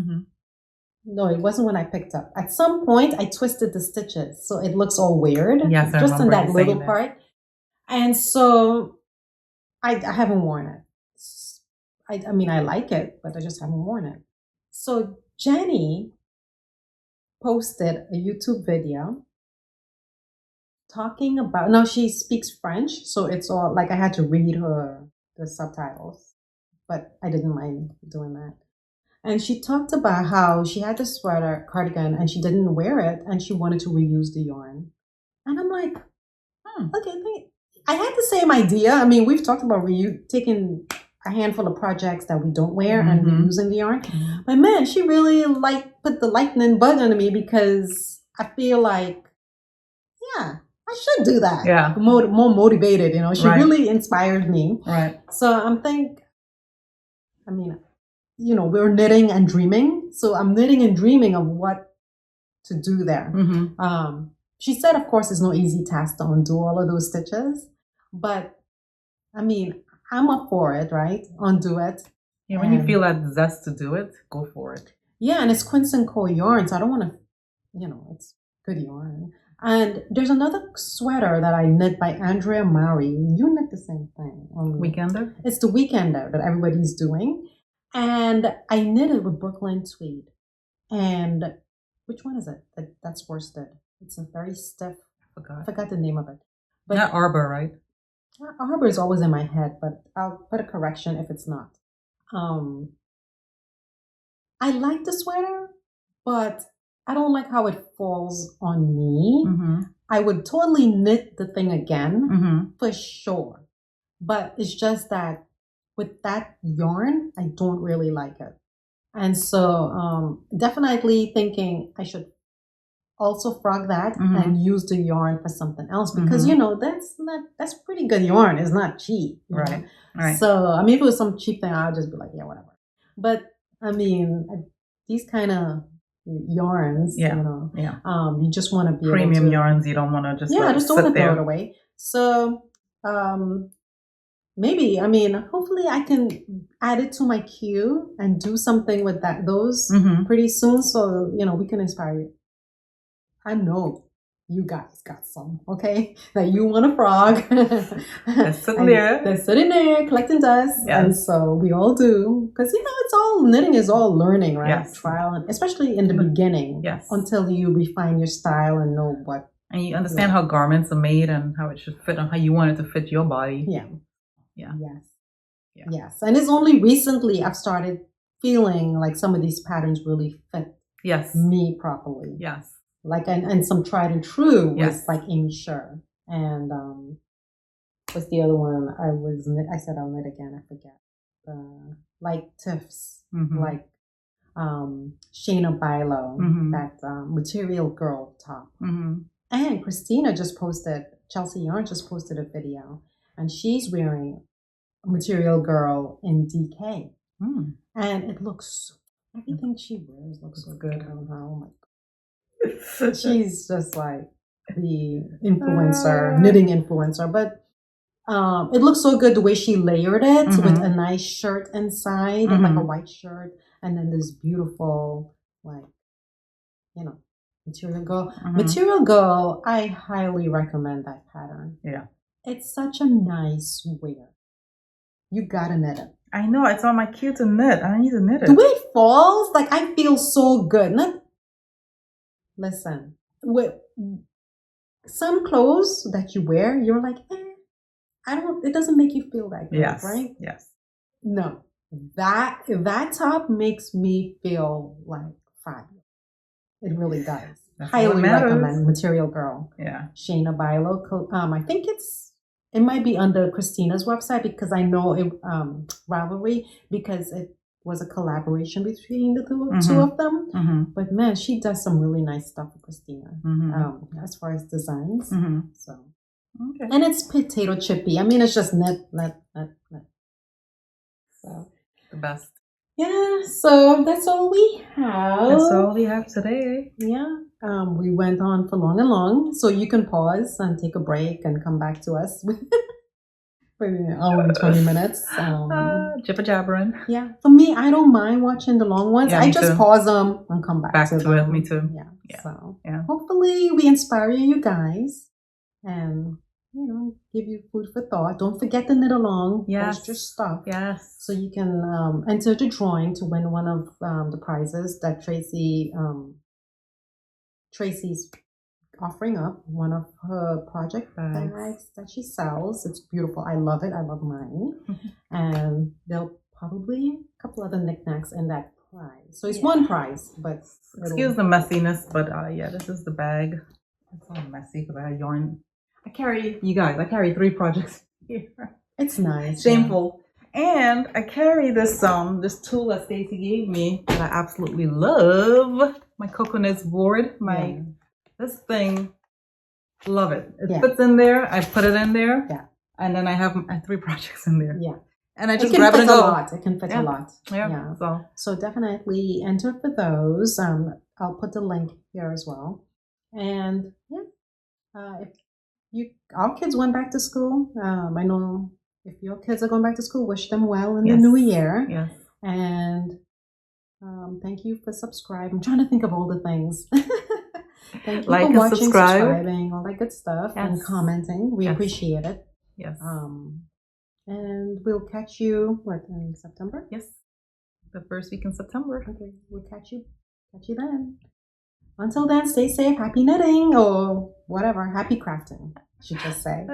no, it wasn't when I picked up. At some point, I twisted the stitches, so it looks all weird. Yes, I just in that little that. part. And so I haven't worn it. I mean, I like it, but I just haven't worn it. So Jenny posted a YouTube video talking about, now she speaks French, so it's all like I had to read her the subtitles, but I didn't mind doing that. And she talked about how she had this sweater cardigan and she didn't wear it and she wanted to reuse the yarn. And I'm like, okay, I had the same idea. I mean, we've talked about taking a handful of projects that we don't wear and reusing the yarn. But man, she really put the lightning bug on me because I feel like, yeah, I should do that. Yeah. More motivated, you know. She really inspired me. Right. So you know, we're knitting and dreaming. So I'm knitting and dreaming of what to do there. She said, of course, it's no easy task to undo all of those stitches. But, I mean, I'm up for it, right? Undo it. Yeah, when you feel that zest to do it, go for it. Yeah, and it's Quince & Co. yarn, so I don't want to, you know, it's good yarn. And there's another sweater that I knit by Andrea Maury. You knit the same thing. Weekender? It's the Weekender that everybody's doing. And I knit it with Brooklyn tweed. And which one is it? That's worsted. It's a very stiff. I forgot the name of it. But not Arbor, right? Arbor is always in my head, but I'll put a correction if it's not. I like the sweater, but I don't like how it falls on me. I would totally knit the thing again for sure. But it's just that with that yarn, I don't really like it. And so definitely thinking I should also frog that and use the yarn for something else because, you know, that's pretty good yarn. It's not cheap. Right. So, I mean, if it was some cheap thing, I'll just be like, yeah, whatever. But, I mean, these kind of yarns, you know, you just want to be premium yarns. You don't want to just I just don't want to throw it away. So, maybe, I mean, hopefully I can add it to my queue and do something with those pretty soon. So, you know, we can inspire you. I know you guys got some, okay? That you want a frog. They're sitting there. They're sitting there collecting dust. Yes. And so we all do. Because, you know, knitting is all learning, right? Yes. Trial, and especially in the beginning. Yes. Until you refine your style and know what. And you understand how garments are made and how it should fit and how you want it to fit your body. Yeah. Yeah. Yes. Yeah. Yes. And it's only recently I've started feeling like some of these patterns really fit me properly. Yes. Like, and some tried and true with like Amy Sher. And what's the other one? I said I'll knit again, I forget. Like Tiffs, like Shayna Bilo, that Material Girl top. And Christina Chelsea Yarn just posted a video. And she's wearing Material Girl in DK. And it looks, everything she wears looks so good on her. Oh my God. She's just like the influencer, knitting influencer. But it looks so good the way she layered it with a nice shirt inside, like a white shirt. And then this beautiful, like, you know, Material Girl. Material Girl, I highly recommend that pattern. Yeah. It's such a nice wear. You gotta knit it. I know, it's on my queue to knit. I need to knit it. The way it falls, like I feel so good. Listen, with some clothes that you wear, you're like, it doesn't make you feel that good, right? Yes. No, that top makes me feel like fire. It really does. Highly recommend Material Girl. Yeah. Shayna Bilo. I think it's It might be under Christina's website because I know it, Ravelry, because it was a collaboration between the two of them. Mm-hmm. But man, she does some really nice stuff for Christina, Mm-hmm. as far as designs. Mm-hmm. So, okay. and it's potato chippy. I mean, it's just net. So The best. yeah. So that's all we have. That's all we have today. Yeah. We went on for long and long, so you can pause and take a break and come back to us for an hour and 20 minutes. Jibber jabbering. Yeah, for me, I don't mind watching the long ones. Yeah, I just too. pause them and come back to them. it. Me too. Yeah. So yeah. Hopefully we inspire you guys and give you food for thought. Don't forget to knit along. Yes. Post your stuff. Yes. So you can enter the drawing to win one of the prizes that Tracy's offering up, one of her project bags that she sells. It's beautiful. I love it. I love mine. And there'll probably a couple other knickknacks in that prize. So it's one prize, but excuse the messiness, but yeah, this is the bag. It's all messy because I had yarn. I carry 3 projects here. It's nice. Shameful. And I carry this this tool that Stacy gave me that I absolutely love. My coconuts board. This thing, love it. It fits in there. I put it in there. Yeah. And then I have 3 projects in there. Yeah. And I just grab it and go. It can fit a lot. Yeah. So definitely enter for those. I'll put the link here as well. And if our kids went back to school, I know if your kids are going back to school, wish them well in the new year. Yes. And thank you for subscribing. I'm trying to think of all the things. Thank you for watching, subscribing, all that good stuff, and commenting. We appreciate it. Yes. And we'll catch you in September? Yes. The first week in September. Okay, we'll catch you then. Until then, stay safe, happy knitting, or whatever, happy crafting, I should just say.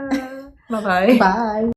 Bye-bye. Bye.